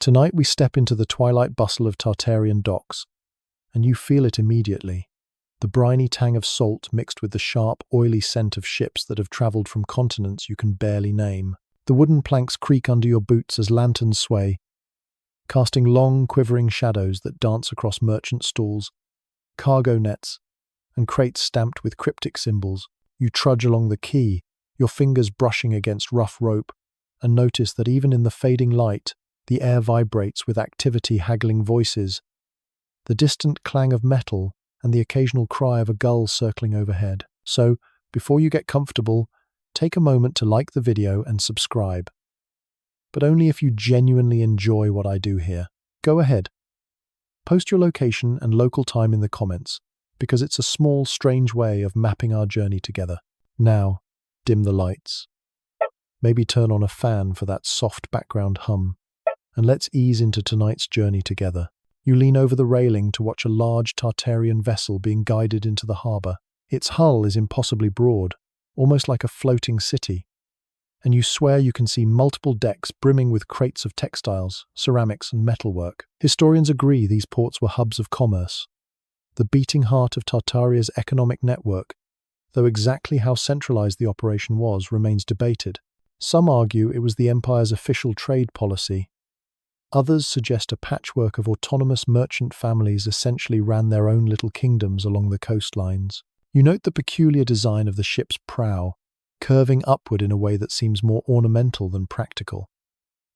Tonight we step into the twilight bustle of Tartarian docks, and you feel it immediately. The briny tang of salt mixed with the sharp, oily scent of ships that have travelled from continents you can barely name. The wooden planks creak under your boots as lanterns sway, casting long, quivering shadows that dance across merchant stalls, cargo nets, and crates stamped with cryptic symbols. You trudge along the quay, your fingers brushing against rough rope, and notice that even in the fading light, the air vibrates with activity, haggling voices, the distant clang of metal, and the occasional cry of a gull circling overhead. So, before you get comfortable, take a moment to like the video and subscribe. But only if you genuinely enjoy what I do here. Go ahead. Post your location and local time in the comments, because it's a small, strange way of mapping our journey together. Now, dim the lights. Maybe turn on a fan for that soft background hum. And let's ease into tonight's journey together. You lean over the railing to watch a large Tartarian vessel being guided into the harbour. Its hull is impossibly broad, almost like a floating city. And you swear you can see multiple decks brimming with crates of textiles, ceramics, and metalwork. Historians agree these ports were hubs of commerce, the beating heart of Tartaria's economic network, though exactly how centralized the operation was remains debated. Some argue it was the empire's official trade policy. Others suggest a patchwork of autonomous merchant families essentially ran their own little kingdoms along the coastlines. You note the peculiar design of the ship's prow, curving upward in a way that seems more ornamental than practical.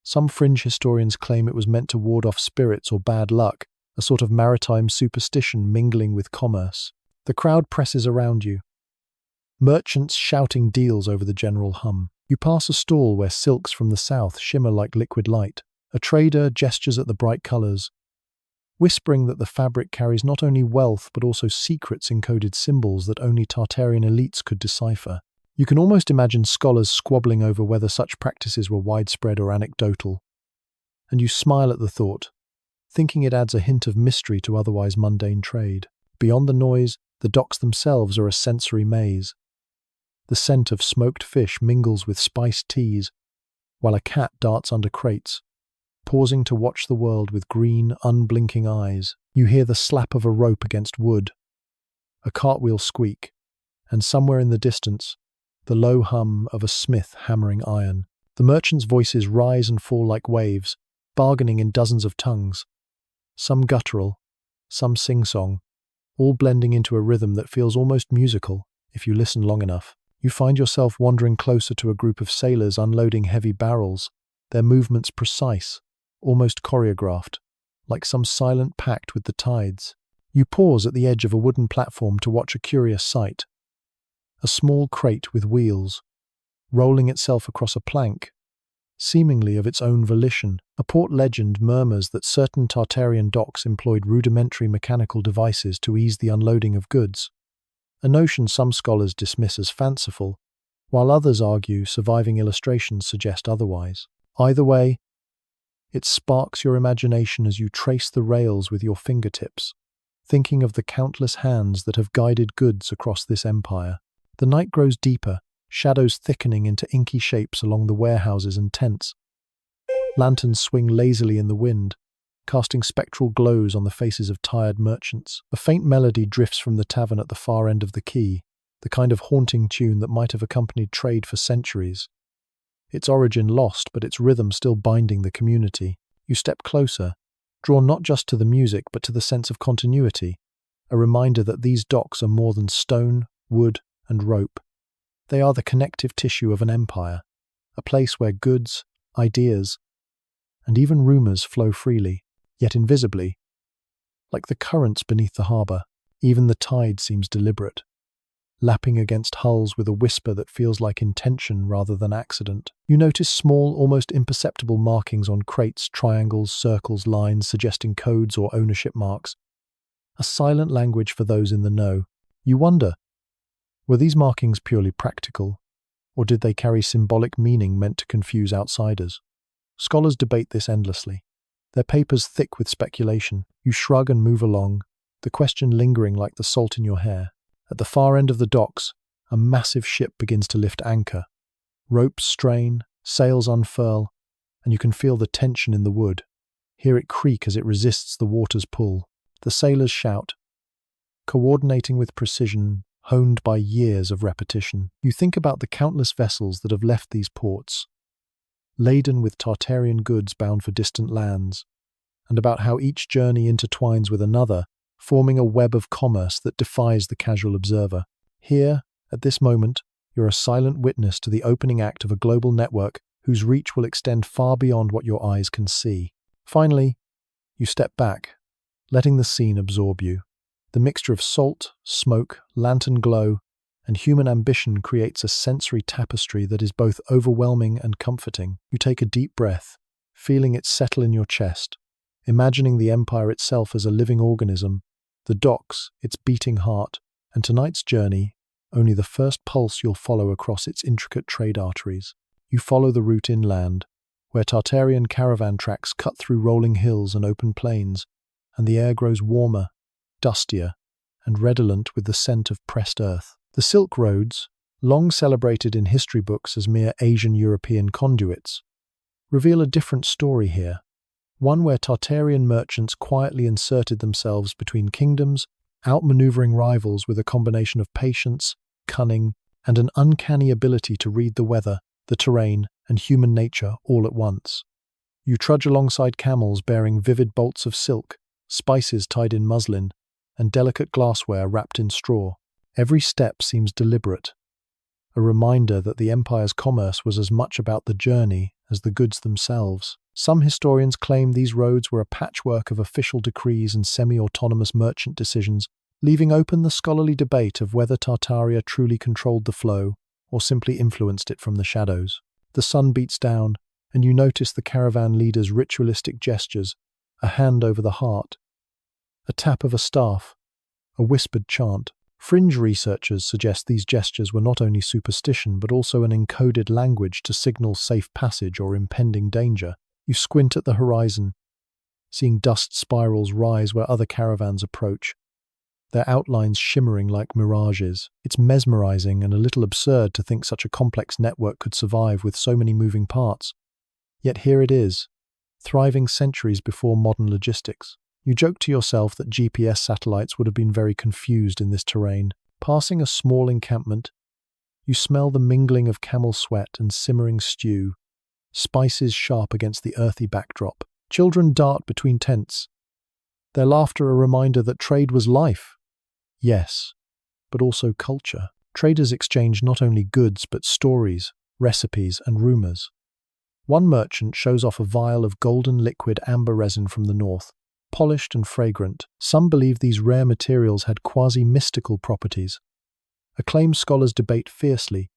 Some fringe historians claim it was meant to ward off spirits or bad luck, a sort of maritime superstition mingling with commerce. The crowd presses around you, merchants shouting deals over the general hum. You pass a stall where silks from the south shimmer like liquid light. A trader gestures at the bright colours, whispering that the fabric carries not only wealth but also secrets encoded symbols that only Tartarian elites could decipher. You can almost imagine scholars squabbling over whether such practices were widespread or anecdotal. And you smile at the thought, thinking it adds a hint of mystery to otherwise mundane trade. Beyond the noise, the docks themselves are a sensory maze. The scent of smoked fish mingles with spiced teas, while a cat darts under crates, pausing to watch the world with green, unblinking eyes. You hear the slap of a rope against wood, a cartwheel squeak, and somewhere in the distance, the low hum of a smith hammering iron. The merchants' voices rise and fall like waves, bargaining in dozens of tongues, some guttural, some sing-song, all blending into a rhythm that feels almost musical if you listen long enough. You find yourself wandering closer to a group of sailors unloading heavy barrels, their movements precise, almost choreographed, like some silent pact with the tides. You pause at the edge of a wooden platform to watch a curious sight. A small crate with wheels, rolling itself across a plank, seemingly of its own volition. A port legend murmurs that certain Tartarian docks employed rudimentary mechanical devices to ease the unloading of goods, a notion some scholars dismiss as fanciful, while others argue surviving illustrations suggest otherwise. Either way, it sparks your imagination as you trace the rails with your fingertips, thinking of the countless hands that have guided goods across this empire. The night grows deeper, shadows thickening into inky shapes along the warehouses and tents. Lanterns swing lazily in the wind, casting spectral glows on the faces of tired merchants. A faint melody drifts from the tavern at the far end of the quay, the kind of haunting tune that might have accompanied trade for centuries. Its origin lost, but its rhythm still binding the community. You step closer, drawn not just to the music but to the sense of continuity, a reminder that these docks are more than stone, wood, and rope. They are the connective tissue of an empire, a place where goods, ideas, and even rumours flow freely, yet invisibly. Like the currents beneath the harbour, even the tide seems deliberate, lapping against hulls with a whisper that feels like intention rather than accident. You notice small, almost imperceptible markings on crates, triangles, circles, lines suggesting codes or ownership marks. A silent language for those in the know. You wonder, were these markings purely practical, or did they carry symbolic meaning meant to confuse outsiders? Scholars debate this endlessly, their papers thick with speculation. You shrug and move along, the question lingering like the salt in your hair. At the far end of the docks, a massive ship begins to lift anchor. Ropes strain, sails unfurl, and you can feel the tension in the wood. hear it creak as it resists the water's pull. The sailors shout, coordinating with precision, honed by years of repetition. You think about the countless vessels that have left these ports, laden with Tartarian goods bound for distant lands, and about how each journey intertwines with another, forming a web of commerce that defies the casual observer. Here, at this moment, you're a silent witness to the opening act of a global network whose reach will extend far beyond what your eyes can see. Finally, you step back, letting the scene absorb you. The mixture of salt, smoke, lantern glow, and human ambition creates a sensory tapestry that is both overwhelming and comforting. You take a deep breath, feeling it settle in your chest, imagining the empire itself as a living organism, the docks, its beating heart, and tonight's journey, only the first pulse you'll follow across its intricate trade arteries. You follow the route inland, where Tartarian caravan tracks cut through rolling hills and open plains, and the air grows warmer, dustier, and redolent with the scent of pressed earth. The Silk Roads, long celebrated in history books as mere Asian-European conduits, reveal a different story here, one where Tartarian merchants quietly inserted themselves between kingdoms, outmaneuvering rivals with a combination of patience, cunning, and an uncanny ability to read the weather, the terrain, and human nature all at once. You trudge alongside camels bearing vivid bolts of silk, spices tied in muslin, and delicate glassware wrapped in straw. Every step seems deliberate, a reminder that the empire's commerce was as much about the journey as the goods themselves. Some historians claim these roads were a patchwork of official decrees and semi-autonomous merchant decisions, leaving open the scholarly debate of whether Tartaria truly controlled the flow or simply influenced it from the shadows. The sun beats down, and you notice the caravan leader's ritualistic gestures, a hand over the heart, a tap of a staff, a whispered chant. Fringe researchers suggest these gestures were not only superstition but also an encoded language to signal safe passage or impending danger. You squint at the horizon, seeing dust spirals rise where other caravans approach, their outlines shimmering like mirages. It's mesmerizing and a little absurd to think such a complex network could survive with so many moving parts. Yet here it is, thriving centuries before modern logistics. You joke to yourself that GPS satellites would have been very confused in this terrain. Passing a small encampment, you smell the mingling of camel sweat and simmering stew, spices sharp against the earthy backdrop. Children dart between tents, their laughter a reminder that trade was life. Yes, but also culture. Traders exchanged not only goods but stories, recipes, and rumors. One merchant shows off a vial of golden liquid amber resin from the north, polished and fragrant. Some believe these rare materials had quasi-mystical properties. Acclaimed scholars debate fiercely,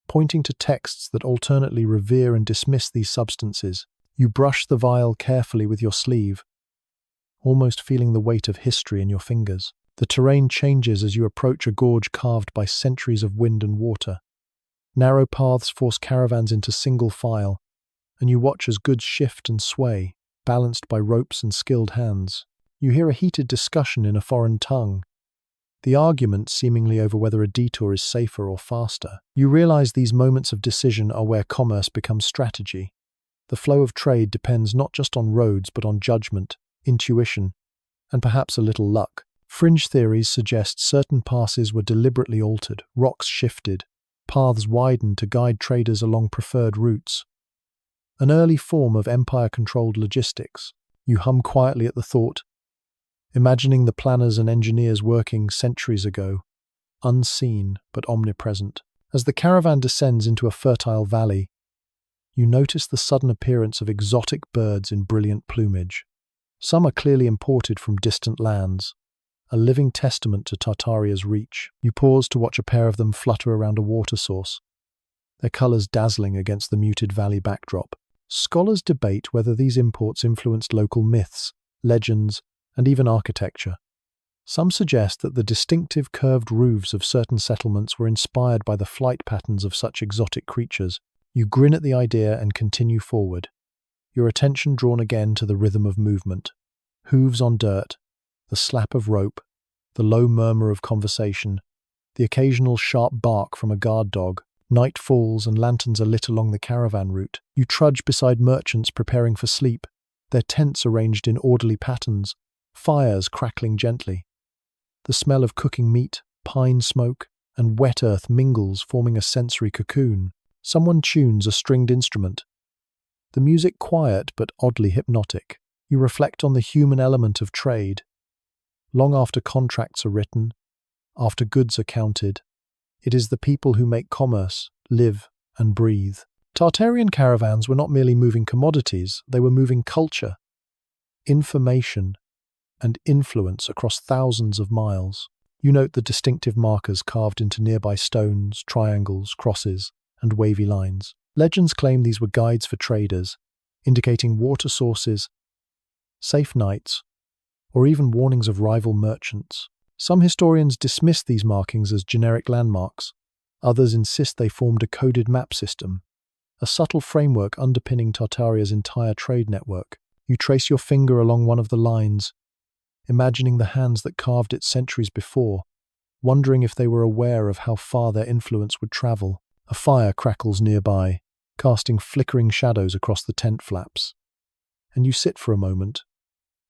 pointing to texts that alternately revere and dismiss these substances. You brush the vial carefully with your sleeve, almost feeling the weight of history in your fingers. The terrain changes as you approach a gorge carved by centuries of wind and water. Narrow paths force caravans into single file, and you watch as goods shift and sway, balanced by ropes and skilled hands. You hear a heated discussion in a foreign tongue, the argument seemingly over whether a detour is safer or faster. You realize these moments of decision are where commerce becomes strategy. The flow of trade depends not just on roads but on judgment, intuition, and perhaps a little luck. Fringe theories suggest certain passes were deliberately altered, rocks shifted, paths widened to guide traders along preferred routes. An early form of empire-controlled logistics. You hum quietly at the thought, imagining the planners and engineers working centuries ago, unseen but omnipresent. As the caravan descends into a fertile valley, you notice the sudden appearance of exotic birds in brilliant plumage. Some are clearly imported from distant lands, a living testament to Tartaria's reach. You pause to watch a pair of them flutter around a water source, their colors dazzling against the muted valley backdrop. Scholars debate whether these imports influenced local myths, legends, and even architecture. Some suggest that the distinctive curved roofs of certain settlements were inspired by the flight patterns of such exotic creatures. You grin at the idea and continue forward, your attention drawn again to the rhythm of movement. Hooves on dirt, the slap of rope, the low murmur of conversation, the occasional sharp bark from a guard dog. Night falls and lanterns are lit along the caravan route. You trudge beside merchants preparing for sleep, their tents arranged in orderly patterns, fires crackling gently. The smell of cooking meat, pine smoke, and wet earth mingles, forming a sensory cocoon. Someone tunes a stringed instrument. The music quiet but oddly hypnotic. You reflect on the human element of trade. Long after contracts are written, after goods are counted, it is the people who make commerce, live, and breathe. Tartarian caravans were not merely moving commodities, they were moving culture, information, and influence across thousands of miles. You note the distinctive markers carved into nearby stones, triangles, crosses, and wavy lines. Legends claim these were guides for traders, indicating water sources, safe nights, or even warnings of rival merchants. Some historians dismiss these markings as generic landmarks. Others insist they formed a coded map system, a subtle framework underpinning Tartaria's entire trade network. You trace your finger along one of the lines, imagining the hands that carved it centuries before, wondering if they were aware of how far their influence would travel. A fire crackles nearby, casting flickering shadows across the tent flaps. And you sit for a moment,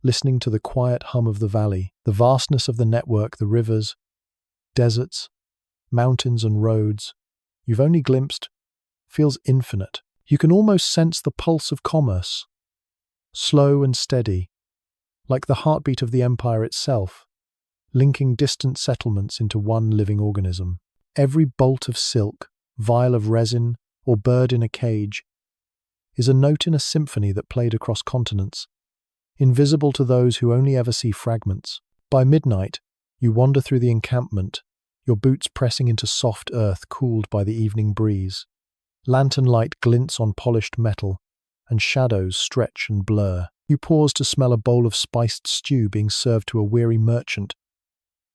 listening to the quiet hum of the valley, the vastness of the network, the rivers, deserts, mountains and roads you've only glimpsed, feels infinite. You can almost sense the pulse of commerce, slow and steady, like the heartbeat of the empire itself, linking distant settlements into one living organism. Every bolt of silk, vial of resin, or bird in a cage is a note in a symphony that played across continents, invisible to those who only ever see fragments. By midnight, you wander through the encampment, your boots pressing into soft earth cooled by the evening breeze. Lantern light glints on polished metal, and shadows stretch and blur. You pause to smell a bowl of spiced stew being served to a weary merchant,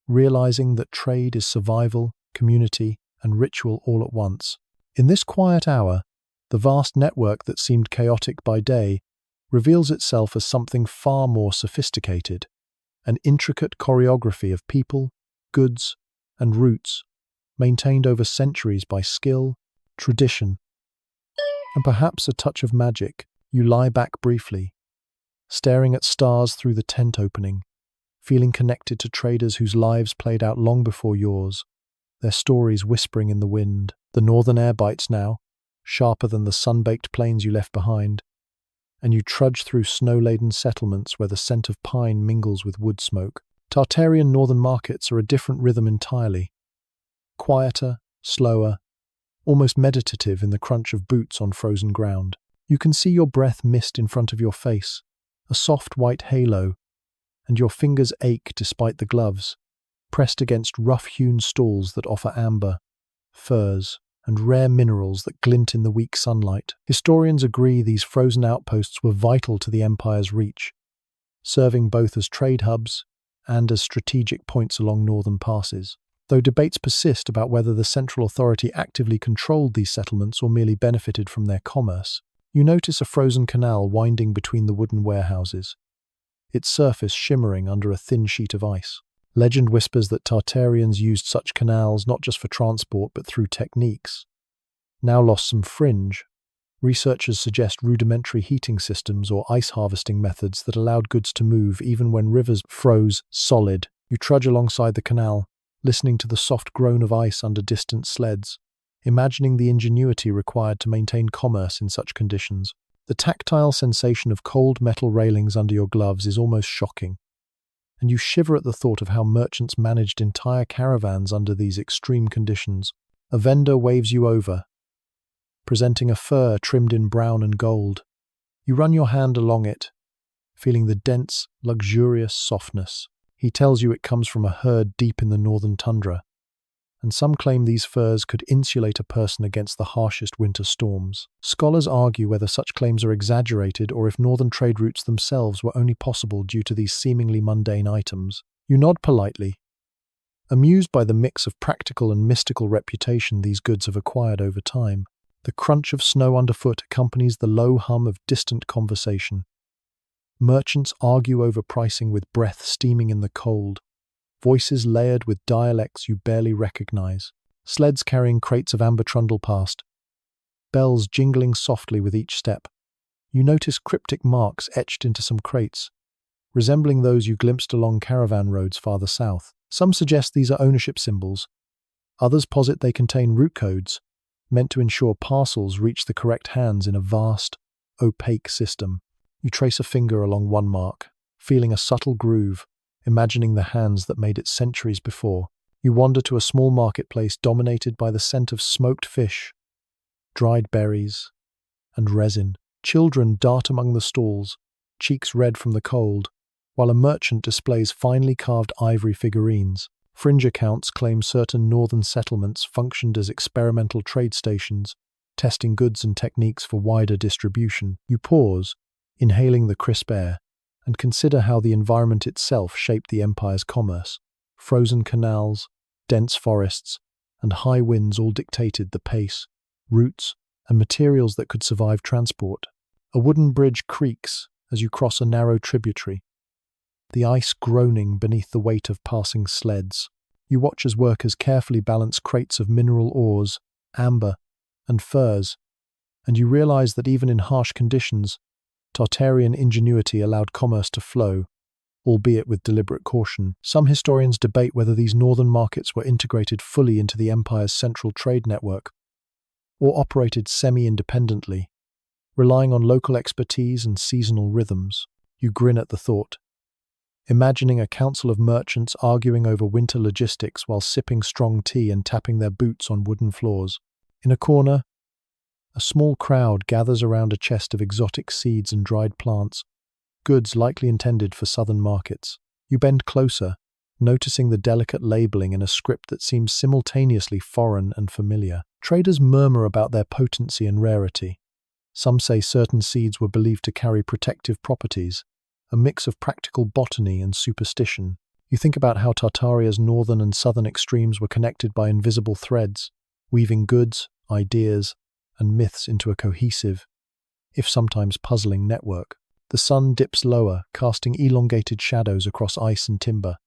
realizing that trade is survival, community, and ritual all at once. In this quiet hour, the vast network that seemed chaotic by day reveals itself as something far more sophisticated, an intricate choreography of people, goods, and routes, maintained over centuries by skill, tradition, and perhaps a touch of magic. You lie back briefly, staring at stars through the tent opening, feeling connected to traders whose lives played out long before yours, their stories whispering in the wind. The northern air bites now, sharper than the sun-baked plains you left behind, and you trudge through snow-laden settlements where the scent of pine mingles with wood smoke. Tartarian northern markets are a different rhythm entirely. Quieter, slower, almost meditative in the crunch of boots on frozen ground. You can see your breath mist in front of your face, a soft white halo, and your fingers ache despite the gloves, pressed against rough-hewn stalls that offer amber, furs, and rare minerals that glint in the weak sunlight. Historians agree these frozen outposts were vital to the empire's reach, serving both as trade hubs and as strategic points along northern passes. Though debates persist about whether the central authority actively controlled these settlements or merely benefited from their commerce, you notice a frozen canal winding between the wooden warehouses, its surface shimmering under a thin sheet of ice. Legend whispers that Tartarians used such canals not just for transport but through techniques. Now lost some fringe, researchers suggest rudimentary heating systems or ice harvesting methods that allowed goods to move even when rivers froze solid. You trudge alongside the canal, listening to the soft groan of ice under distant sleds, imagining the ingenuity required to maintain commerce in such conditions. The tactile sensation of cold metal railings under your gloves is almost shocking, and you shiver at the thought of how merchants managed entire caravans under these extreme conditions. A vendor waves you over, presenting a fur trimmed in brown and gold. You run your hand along it, feeling the dense, luxurious softness. He tells you it comes from a herd deep in the northern tundra, and some claim these furs could insulate a person against the harshest winter storms. Scholars argue whether such claims are exaggerated or if northern trade routes themselves were only possible due to these seemingly mundane items. You nod politely, amused by the mix of practical and mystical reputation these goods have acquired over time. The crunch of snow underfoot accompanies the low hum of distant conversation. Merchants argue over pricing with breath steaming in the cold, voices layered with dialects you barely recognize. Sleds carrying crates of amber trundle past, bells jingling softly with each step. You notice cryptic marks etched into some crates, resembling those you glimpsed along caravan roads farther south. Some suggest these are ownership symbols. Others posit they contain route codes, meant to ensure parcels reach the correct hands in a vast, opaque system. You trace a finger along one mark, feeling a subtle groove, imagining the hands that made it centuries before. You wander to a small marketplace dominated by the scent of smoked fish, dried berries, and resin. Children dart among the stalls, cheeks red from the cold, while a merchant displays finely carved ivory figurines. Fringe accounts claim certain northern settlements functioned as experimental trade stations, testing goods and techniques for wider distribution. You pause, inhaling the crisp air, and consider how the environment itself shaped the empire's commerce. Frozen canals, dense forests, and high winds all dictated the pace, routes, and materials that could survive transport. A wooden bridge creaks as you cross a narrow tributary, the ice groaning beneath the weight of passing sleds. You watch as workers carefully balance crates of mineral ores, amber, and furs, and you realize that even in harsh conditions, Tartarian ingenuity allowed commerce to flow, albeit with deliberate caution. Some historians debate whether these northern markets were integrated fully into the empire's central trade network, or operated semi-independently, relying on local expertise and seasonal rhythms. You grin at the thought, imagining a council of merchants arguing over winter logistics while sipping strong tea and tapping their boots on wooden floors. In a corner, a small crowd gathers around a chest of exotic seeds and dried plants, goods likely intended for southern markets. You bend closer, noticing the delicate labeling in a script that seems simultaneously foreign and familiar. Traders murmur about their potency and rarity. Some say certain seeds were believed to carry protective properties, a mix of practical botany and superstition. You think about how Tartaria's northern and southern extremes were connected by invisible threads, weaving goods, ideas, and myths into a cohesive, if sometimes puzzling, network. The sun dips lower, casting elongated shadows across ice and timber.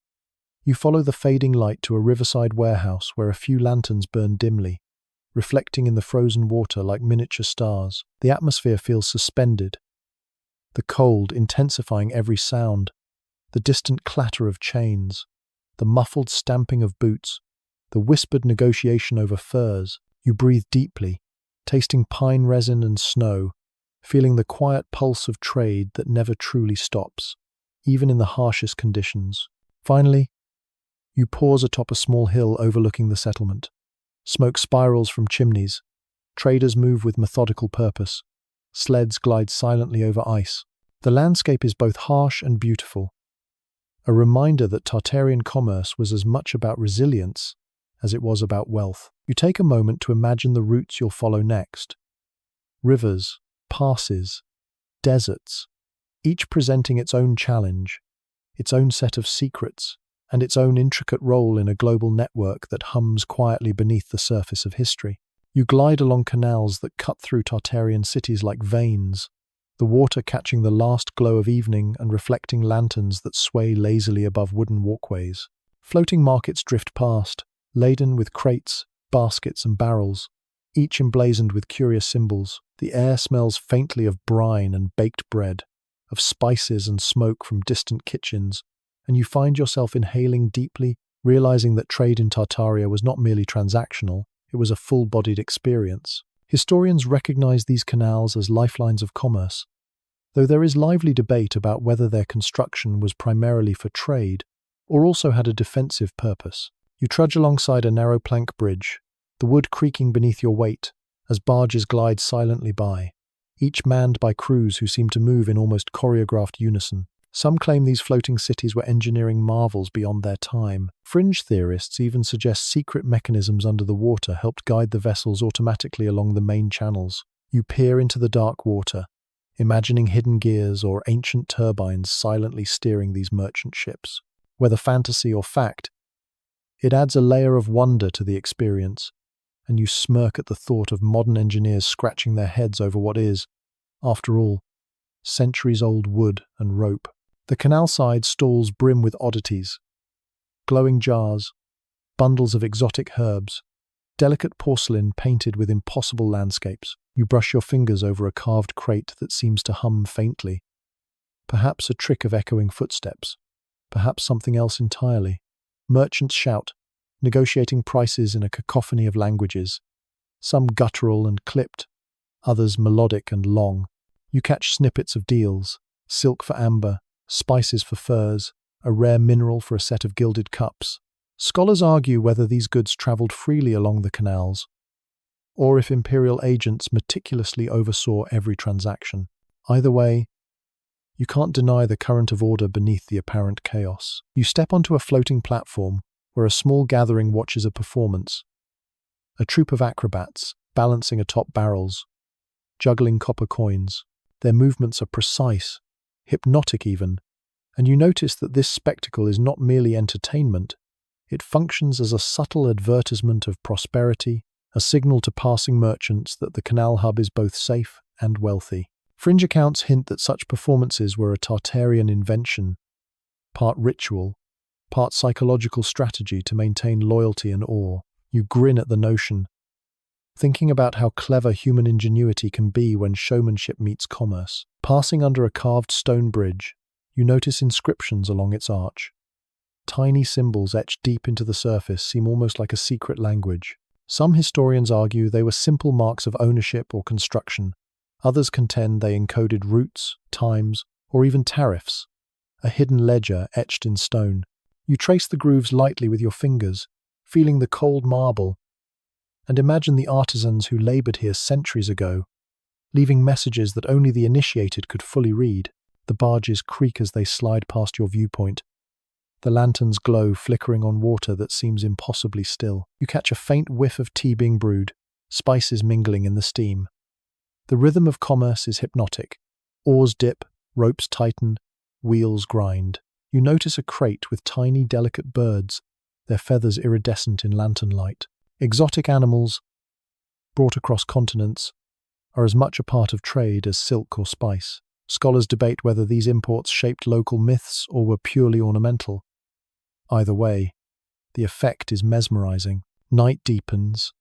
You follow the fading light to a riverside warehouse where a few lanterns burn dimly, reflecting in the frozen water like miniature stars. The atmosphere feels suspended, the cold intensifying every sound, the distant clatter of chains, the muffled stamping of boots, the whispered negotiation over furs. You breathe deeply, tasting pine resin and snow, feeling the quiet pulse of trade that never truly stops, even in the harshest conditions. Finally, you pause atop a small hill overlooking the settlement. Smoke spirals from chimneys. Traders move with methodical purpose. Sleds glide silently over ice. The landscape is both harsh and beautiful, a reminder that Tartarian commerce was as much about resilience as it was about wealth. You take a moment to imagine the routes you'll follow next. Rivers, passes, deserts, each presenting its own challenge, its own set of secrets, and its own intricate role in a global network that hums quietly beneath the surface of history. You glide along canals that cut through Tartarian cities like veins, the water catching the last glow of evening and reflecting lanterns that sway lazily above wooden walkways. Floating markets drift past, laden with crates, baskets, and barrels, each emblazoned with curious symbols. The air smells faintly of brine and baked bread, of spices and smoke from distant kitchens, and you find yourself inhaling deeply, realizing that trade in Tartaria was not merely transactional, it was a full-bodied experience. Historians recognize these canals as lifelines of commerce, though there is lively debate about whether their construction was primarily for trade or also had a defensive purpose. You trudge alongside a narrow plank bridge, the wood creaking beneath your weight as barges glide silently by, each manned by crews who seem to move in almost choreographed unison. Some claim these floating cities were engineering marvels beyond their time. Fringe theorists even suggest secret mechanisms under the water helped guide the vessels automatically along the main channels. You peer into the dark water, imagining hidden gears or ancient turbines silently steering these merchant ships. Whether fantasy or fact, it adds a layer of wonder to the experience, and you smirk at the thought of modern engineers scratching their heads over what is, after all, centuries-old wood and rope. The canal-side stalls brim with oddities, glowing jars, bundles of exotic herbs, delicate porcelain painted with impossible landscapes. You brush your fingers over a carved crate that seems to hum faintly. Perhaps a trick of echoing footsteps. Perhaps something else entirely. Merchants shout, negotiating prices in a cacophony of languages. Some guttural and clipped, others melodic and long. You catch snippets of deals: silk for amber, spices for furs, a rare mineral for a set of gilded cups. Scholars argue whether these goods traveled freely along the canals, or if imperial agents meticulously oversaw every transaction. Either way, you can't deny the current of order beneath the apparent chaos. You step onto a floating platform where a small gathering watches a performance. A troupe of acrobats, balancing atop barrels, juggling copper coins. Their movements are precise, hypnotic even, and you notice that this spectacle is not merely entertainment. It functions as a subtle advertisement of prosperity, a signal to passing merchants that the canal hub is both safe and wealthy. Fringe accounts hint that such performances were a Tartarian invention, part ritual, part psychological strategy to maintain loyalty and awe. You grin at the notion, thinking about how clever human ingenuity can be when showmanship meets commerce. Passing under a carved stone bridge, you notice inscriptions along its arch. Tiny symbols etched deep into the surface seem almost like a secret language. Some historians argue they were simple marks of ownership or construction. Others contend they encoded routes, times, or even tariffs, a hidden ledger etched in stone. You trace the grooves lightly with your fingers, feeling the cold marble, and imagine the artisans who labored here centuries ago, leaving messages that only the initiated could fully read. The barges creak as they slide past your viewpoint. The lanterns glow, flickering on water that seems impossibly still. You catch a faint whiff of tea being brewed, spices mingling in the steam. The rhythm of commerce is hypnotic. Oars dip, ropes tighten, wheels grind. You notice a crate with tiny, delicate birds, their feathers iridescent in lantern light. Exotic animals, brought across continents, are as much a part of trade as silk or spice. Scholars debate whether these imports shaped local myths or were purely ornamental. Either way, the effect is mesmerizing. Night deepens,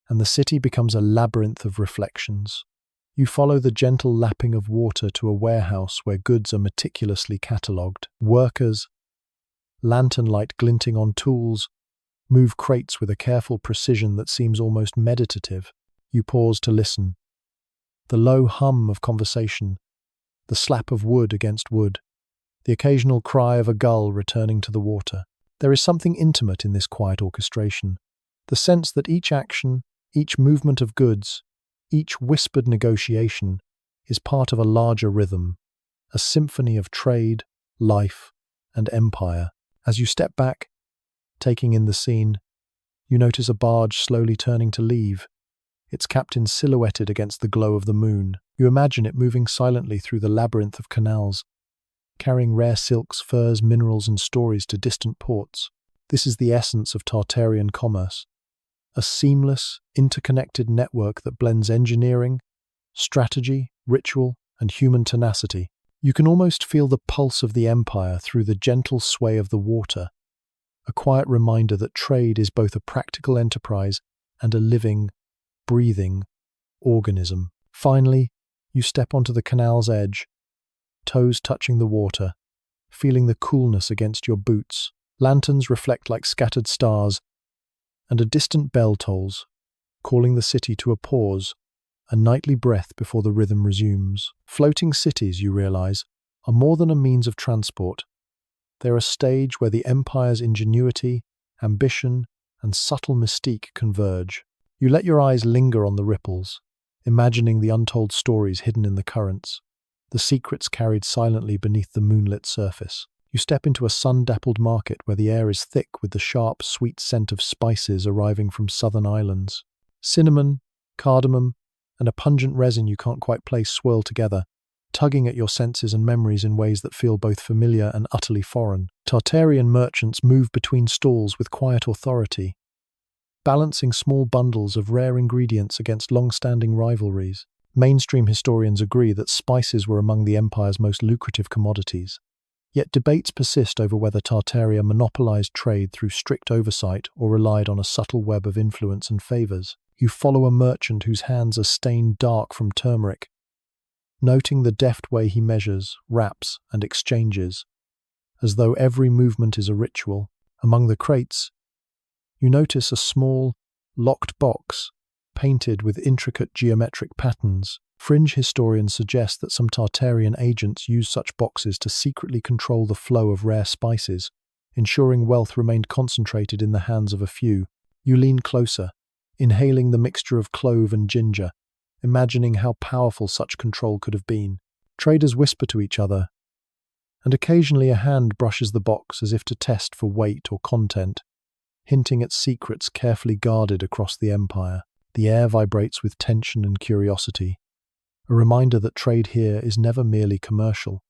and the city becomes a labyrinth of reflections. You follow the gentle lapping of water to a warehouse where goods are meticulously catalogued. Workers, lantern light glinting on tools, move crates with a careful precision that seems almost meditative. You pause to listen. The low hum of conversation, the slap of wood against wood, the occasional cry of a gull returning to the water. There is something intimate in this quiet orchestration, the sense that each action, each movement of goods, each whispered negotiation is part of a larger rhythm, a symphony of trade, life, and empire. As you step back, taking in the scene, you notice a barge slowly turning to leave, its captain silhouetted against the glow of the moon. You imagine it moving silently through the labyrinth of canals, carrying rare silks, furs, minerals, and stories to distant ports. This is the essence of Tartarian commerce, a seamless, interconnected network that blends engineering, strategy, ritual, and human tenacity. You can almost feel the pulse of the empire through the gentle sway of the water, a quiet reminder that trade is both a practical enterprise and a living, breathing organism. Finally, you step onto the canal's edge, toes touching the water, feeling the coolness against your boots. Lanterns reflect like scattered stars, and a distant bell tolls, calling the city to a pause, a nightly breath before the rhythm resumes. Floating cities, you realize, are more than a means of transport. They're a stage where the empire's ingenuity, ambition, and subtle mystique converge. You let your eyes linger on the ripples, imagining the untold stories hidden in the currents, the secrets carried silently beneath the moonlit surface. You step into a sun-dappled market where the air is thick with the sharp, sweet scent of spices arriving from southern islands. Cinnamon, cardamom, and a pungent resin you can't quite place swirl together, tugging at your senses and memories in ways that feel both familiar and utterly foreign. Tartarian merchants move between stalls with quiet authority, balancing small bundles of rare ingredients against long-standing rivalries. Mainstream historians agree that spices were among the empire's most lucrative commodities. Yet debates persist over whether Tartaria monopolized trade through strict oversight or relied on a subtle web of influence and favors. You follow a merchant whose hands are stained dark from turmeric, noting the deft way he measures, wraps, and exchanges, as though every movement is a ritual. Among the crates, you notice a small, locked box, painted with intricate geometric patterns. Fringe historians suggest that some Tartarian agents used such boxes to secretly control the flow of rare spices, ensuring wealth remained concentrated in the hands of a few. You lean closer, inhaling the mixture of clove and ginger, imagining how powerful such control could have been. Traders whisper to each other, and occasionally a hand brushes the box as if to test for weight or content, hinting at secrets carefully guarded across the empire. The air vibrates with tension and curiosity, a reminder that trade here is never merely commercial.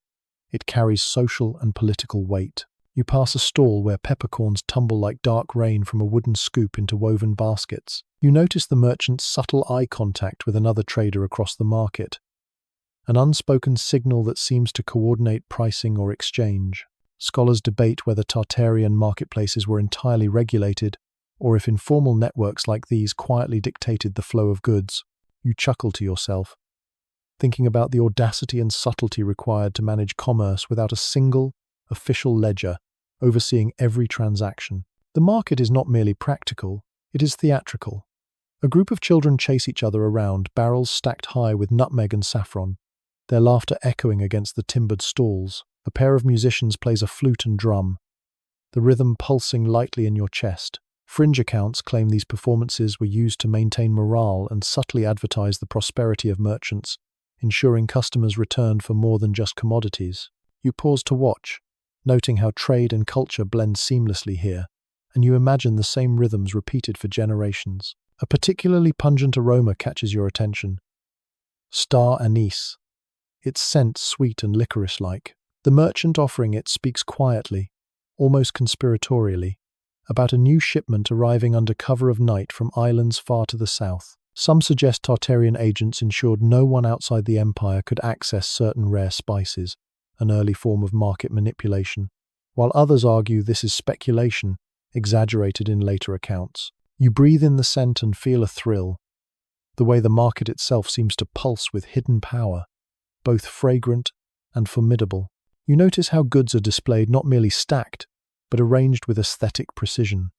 It carries social and political weight. You pass a stall where peppercorns tumble like dark rain from a wooden scoop into woven baskets. You notice the merchant's subtle eye contact with another trader across the market, an unspoken signal that seems to coordinate pricing or exchange. Scholars debate whether Tartarian marketplaces were entirely regulated, or if informal networks like these quietly dictated the flow of goods. You chuckle to yourself, thinking about the audacity and subtlety required to manage commerce without a single official ledger overseeing every transaction. The market is not merely practical, it is theatrical. A group of children chase each other around, barrels stacked high with nutmeg and saffron, their laughter echoing against the timbered stalls. A pair of musicians plays a flute and drum, the rhythm pulsing lightly in your chest. Fringe accounts claim these performances were used to maintain morale and subtly advertise the prosperity of merchants, ensuring customers returned for more than just commodities. You pause to watch, noting how trade and culture blend seamlessly here, and you imagine the same rhythms repeated for generations. A particularly pungent aroma catches your attention. Star anise, its scent sweet and licorice-like. The merchant offering it speaks quietly, almost conspiratorially, about a new shipment arriving under cover of night from islands far to the south. Some suggest Tartarian agents ensured no one outside the empire could access certain rare spices, an early form of market manipulation, while others argue this is speculation, exaggerated in later accounts. You breathe in the scent and feel a thrill, the way the market itself seems to pulse with hidden power, both fragrant and formidable. You notice how goods are displayed not merely stacked, but arranged with aesthetic precision.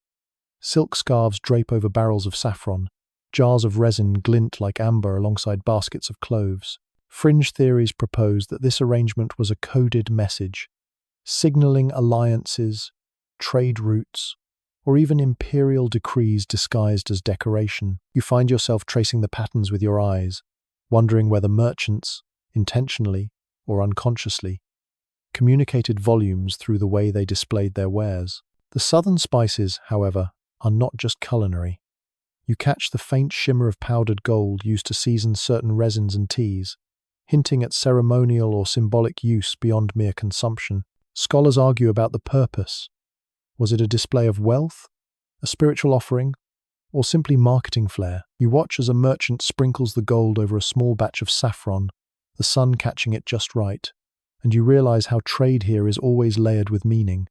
Silk scarves drape over barrels of saffron, jars of resin glint like amber alongside baskets of cloves. Fringe theories propose that this arrangement was a coded message, signaling alliances, trade routes, or even imperial decrees disguised as decoration. You find yourself tracing the patterns with your eyes, wondering whether merchants, intentionally or unconsciously, communicated volumes through the way they displayed their wares. The southern spices, however, are not just culinary. You catch the faint shimmer of powdered gold used to season certain resins and teas, hinting at ceremonial or symbolic use beyond mere consumption. Scholars argue about the purpose. Was it a display of wealth, a spiritual offering, or simply marketing flair? You watch as a merchant sprinkles the gold over a small batch of saffron, the sun catching it just right, and you realize how trade here is always layered with meaning.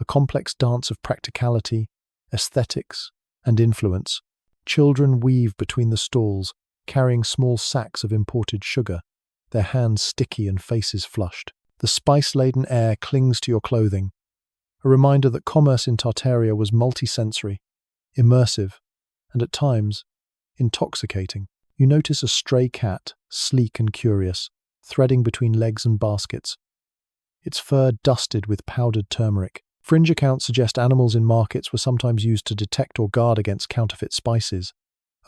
A complex dance of practicality, aesthetics, and influence. Children weave between the stalls, carrying small sacks of imported sugar, their hands sticky and faces flushed. The spice-laden air clings to your clothing, a reminder that commerce in Tartaria was multisensory, immersive, and at times, intoxicating. You notice a stray cat, sleek and curious, threading between legs and baskets, its fur dusted with powdered turmeric. Fringe accounts suggest animals in markets were sometimes used to detect or guard against counterfeit spices,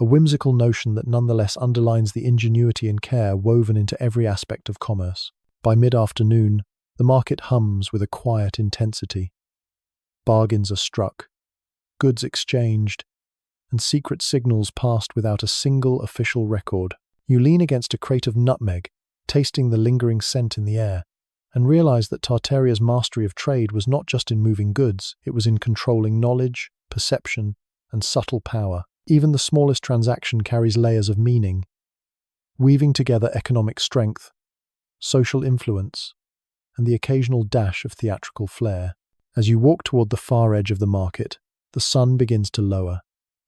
a whimsical notion that nonetheless underlines the ingenuity and care woven into every aspect of commerce. By mid-afternoon, the market hums with a quiet intensity. Bargains are struck, goods exchanged, and secret signals passed without a single official record. You lean against a crate of nutmeg, tasting the lingering scent in the air, and realize that Tartaria's mastery of trade was not just in moving goods, it was in controlling knowledge, perception, and subtle power. Even the smallest transaction carries layers of meaning, weaving together economic strength, social influence, and the occasional dash of theatrical flair. As you walk toward the far edge of the market, the sun begins to lower,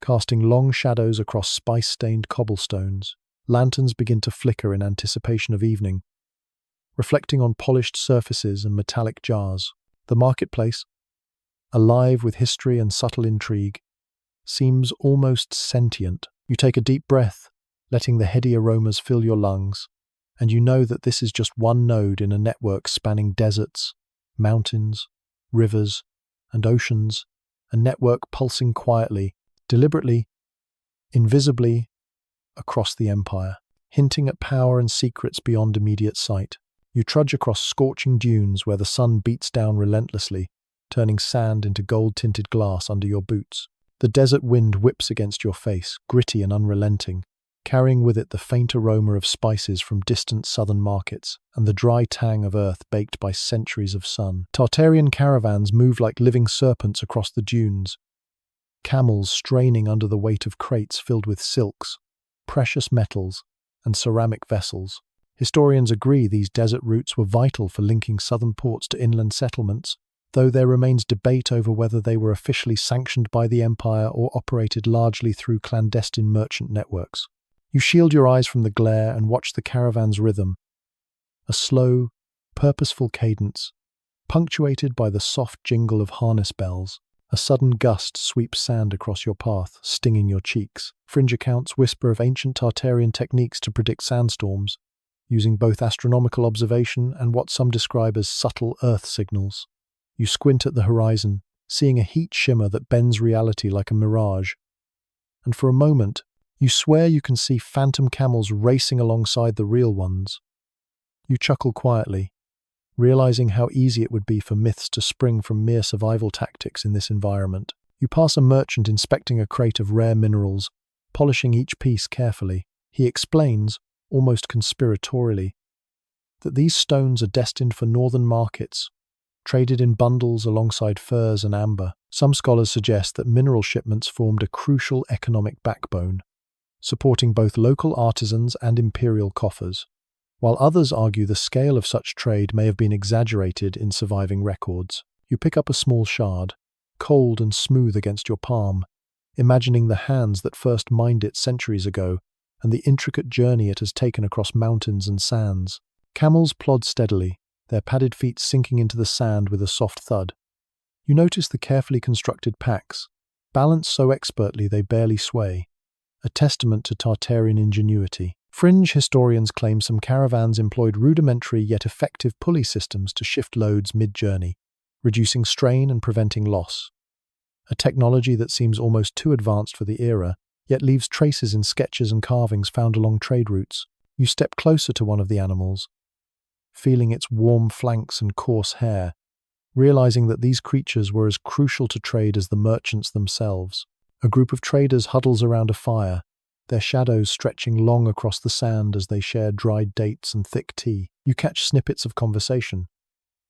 casting long shadows across spice-stained cobblestones. Lanterns begin to flicker in anticipation of evening, reflecting on polished surfaces and metallic jars. The marketplace, alive with history and subtle intrigue, seems almost sentient. You take a deep breath, letting the heady aromas fill your lungs, and you know that this is just one node in a network spanning deserts, mountains, rivers, and oceans, a network pulsing quietly, deliberately, invisibly, across the empire, hinting at power and secrets beyond immediate sight. You trudge across scorching dunes where the sun beats down relentlessly, turning sand into gold-tinted glass under your boots. The desert wind whips against your face, gritty and unrelenting, carrying with it the faint aroma of spices from distant southern markets and the dry tang of earth baked by centuries of sun. Tartarian caravans move like living serpents across the dunes, camels straining under the weight of crates filled with silks, precious metals, and ceramic vessels. Historians agree these desert routes were vital for linking southern ports to inland settlements, though there remains debate over whether they were officially sanctioned by the empire or operated largely through clandestine merchant networks. You shield your eyes from the glare and watch the caravan's rhythm, a slow, purposeful cadence, punctuated by the soft jingle of harness bells. A sudden gust sweeps sand across your path, stinging your cheeks. Fringe accounts whisper of ancient Tartarian techniques to predict sandstorms, using both astronomical observation and what some describe as subtle earth signals. You squint at the horizon, seeing a heat shimmer that bends reality like a mirage. And for a moment, you swear you can see phantom camels racing alongside the real ones. You chuckle quietly, realizing how easy it would be for myths to spring from mere survival tactics in this environment. You pass a merchant inspecting a crate of rare minerals, polishing each piece carefully. He explains, almost conspiratorially, that these stones are destined for northern markets, traded in bundles alongside furs and amber. Some scholars suggest that mineral shipments formed a crucial economic backbone, supporting both local artisans and imperial coffers, while others argue the scale of such trade may have been exaggerated in surviving records. You pick up a small shard, cold and smooth against your palm, imagining the hands that first mined it centuries ago and the intricate journey it has taken across mountains and sands. Camels plod steadily, their padded feet sinking into the sand with a soft thud. You notice the carefully constructed packs, balanced so expertly they barely sway, a testament to Tartarian ingenuity. Fringe historians claim some caravans employed rudimentary yet effective pulley systems to shift loads mid-journey, reducing strain and preventing loss. A technology that seems almost too advanced for the era, yet leaves traces in sketches and carvings found along trade routes. You step closer to one of the animals, feeling its warm flanks and coarse hair, realizing that these creatures were as crucial to trade as the merchants themselves. A group of traders huddles around a fire, their shadows stretching long across the sand as they share dried dates and thick tea. You catch snippets of conversation,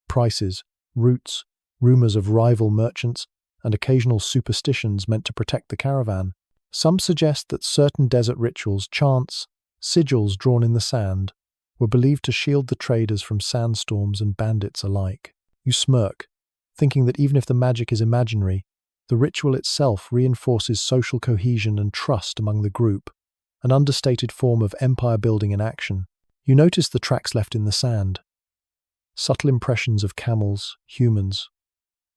prices, routes, rumors of rival merchants, and occasional superstitions meant to protect the caravan. Some suggest that certain desert rituals, chants, sigils drawn in the sand, were believed to shield the traders from sandstorms and bandits alike. You smirk, thinking that even if the magic is imaginary, the ritual itself reinforces social cohesion and trust among the group, an understated form of empire building in action. You notice the tracks left in the sand, subtle impressions of camels, humans,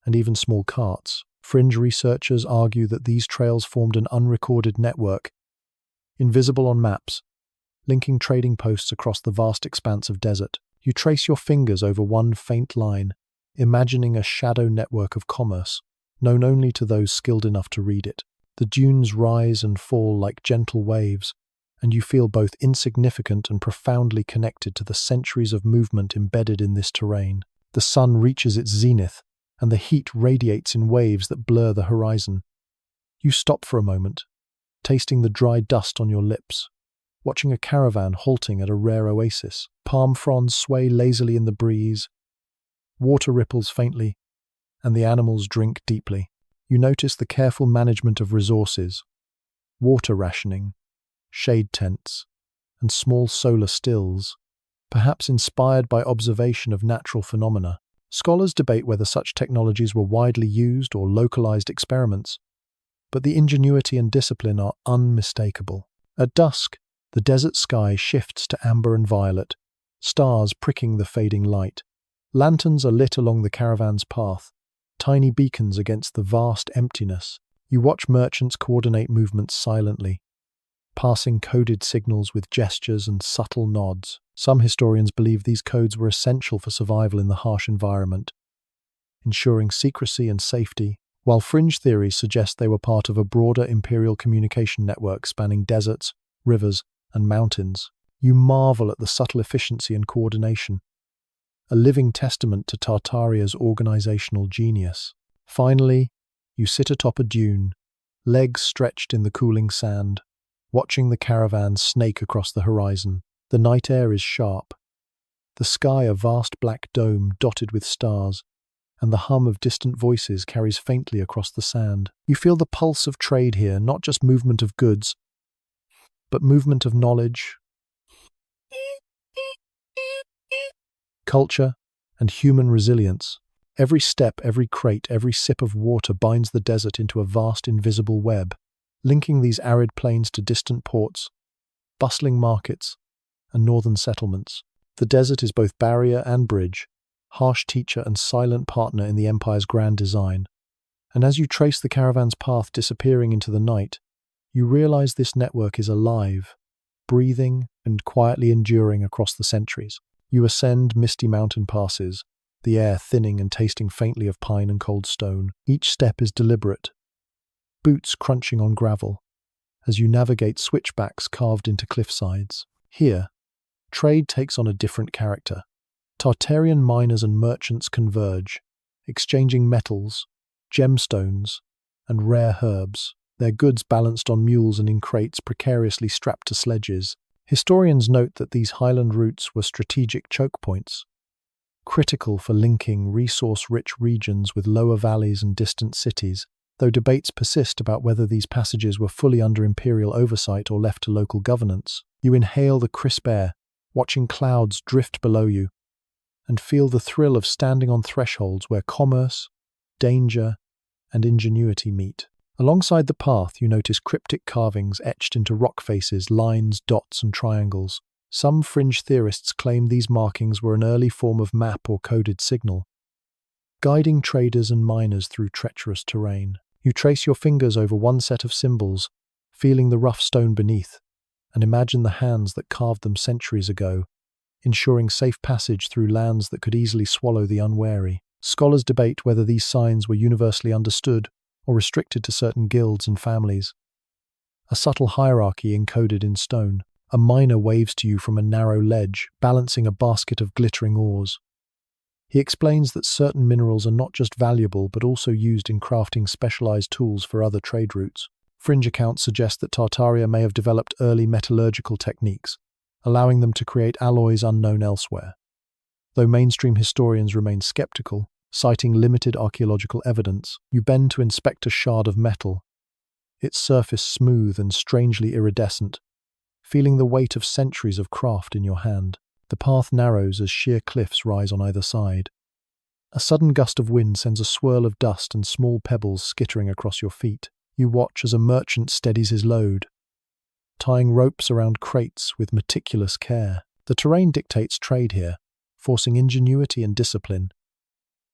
and even small carts. Fringe researchers argue that these trails formed an unrecorded network, invisible on maps, linking trading posts across the vast expanse of desert. You trace your fingers over one faint line, imagining a shadow network of commerce, known only to those skilled enough to read it. The dunes rise and fall like gentle waves, and you feel both insignificant and profoundly connected to the centuries of movement embedded in this terrain. The sun reaches its zenith, and the heat radiates in waves that blur the horizon. You stop for a moment, tasting the dry dust on your lips, watching a caravan halting at a rare oasis. Palm fronds sway lazily in the breeze, water ripples faintly, and the animals drink deeply. You notice the careful management of resources, water rationing, shade tents, and small solar stills, perhaps inspired by observation of natural phenomena. Scholars debate whether such technologies were widely used or localized experiments, but the ingenuity and discipline are unmistakable. At dusk, the desert sky shifts to amber and violet, stars pricking the fading light. Lanterns are lit along the caravan's path, tiny beacons against the vast emptiness. You watch merchants coordinate movements silently, passing coded signals with gestures and subtle nods. Some historians believe these codes were essential for survival in the harsh environment, ensuring secrecy and safety, while fringe theories suggest they were part of a broader imperial communication network spanning deserts, rivers, and mountains. You marvel at the subtle efficiency and coordination, a living testament to Tartaria's organizational genius. Finally, you sit atop a dune, legs stretched in the cooling sand, watching the caravan snake across the horizon. The night air is sharp, the sky a vast black dome dotted with stars, and the hum of distant voices carries faintly across the sand. You feel the pulse of trade here, not just movement of goods, but movement of knowledge, culture, and human resilience. Every step, every crate, every sip of water binds the desert into a vast invisible web, linking these arid plains to distant ports, bustling markets, and northern settlements. The desert is both barrier and bridge, harsh teacher and silent partner in the empire's grand design. And as you trace the caravan's path disappearing into the night, you realize this network is alive, breathing, and quietly enduring across the centuries. You ascend misty mountain passes, the air thinning and tasting faintly of pine and cold stone. Each step is deliberate, boots crunching on gravel, as you navigate switchbacks carved into cliff sides. Here, trade takes on a different character. Tartarian miners and merchants converge, exchanging metals, gemstones, and rare herbs, their goods balanced on mules and in crates precariously strapped to sledges. Historians note that these highland routes were strategic choke points, critical for linking resource-rich regions with lower valleys and distant cities, though debates persist about whether these passages were fully under imperial oversight or left to local governance. You inhale the crisp air, watching clouds drift below you, and feel the thrill of standing on thresholds where commerce, danger, and ingenuity meet. Alongside the path, you notice cryptic carvings etched into rock faces, lines, dots, and triangles. Some fringe theorists claim these markings were an early form of map or coded signal, guiding traders and miners through treacherous terrain. You trace your fingers over one set of symbols, feeling the rough stone beneath, and imagine the hands that carved them centuries ago, ensuring safe passage through lands that could easily swallow the unwary. Scholars debate whether these signs were universally understood or restricted to certain guilds and families. A subtle hierarchy encoded in stone. A miner waves to you from a narrow ledge, balancing a basket of glittering ores. He explains that certain minerals are not just valuable but also used in crafting specialized tools for other trade routes. Fringe accounts suggest that Tartaria may have developed early metallurgical techniques, allowing them to create alloys unknown elsewhere. Though mainstream historians remain skeptical, citing limited archaeological evidence, you bend to inspect a shard of metal, its surface smooth and strangely iridescent, feeling the weight of centuries of craft in your hand. The path narrows as sheer cliffs rise on either side. A sudden gust of wind sends a swirl of dust and small pebbles skittering across your feet. You watch as a merchant steadies his load, tying ropes around crates with meticulous care. The terrain dictates trade here, forcing ingenuity and discipline,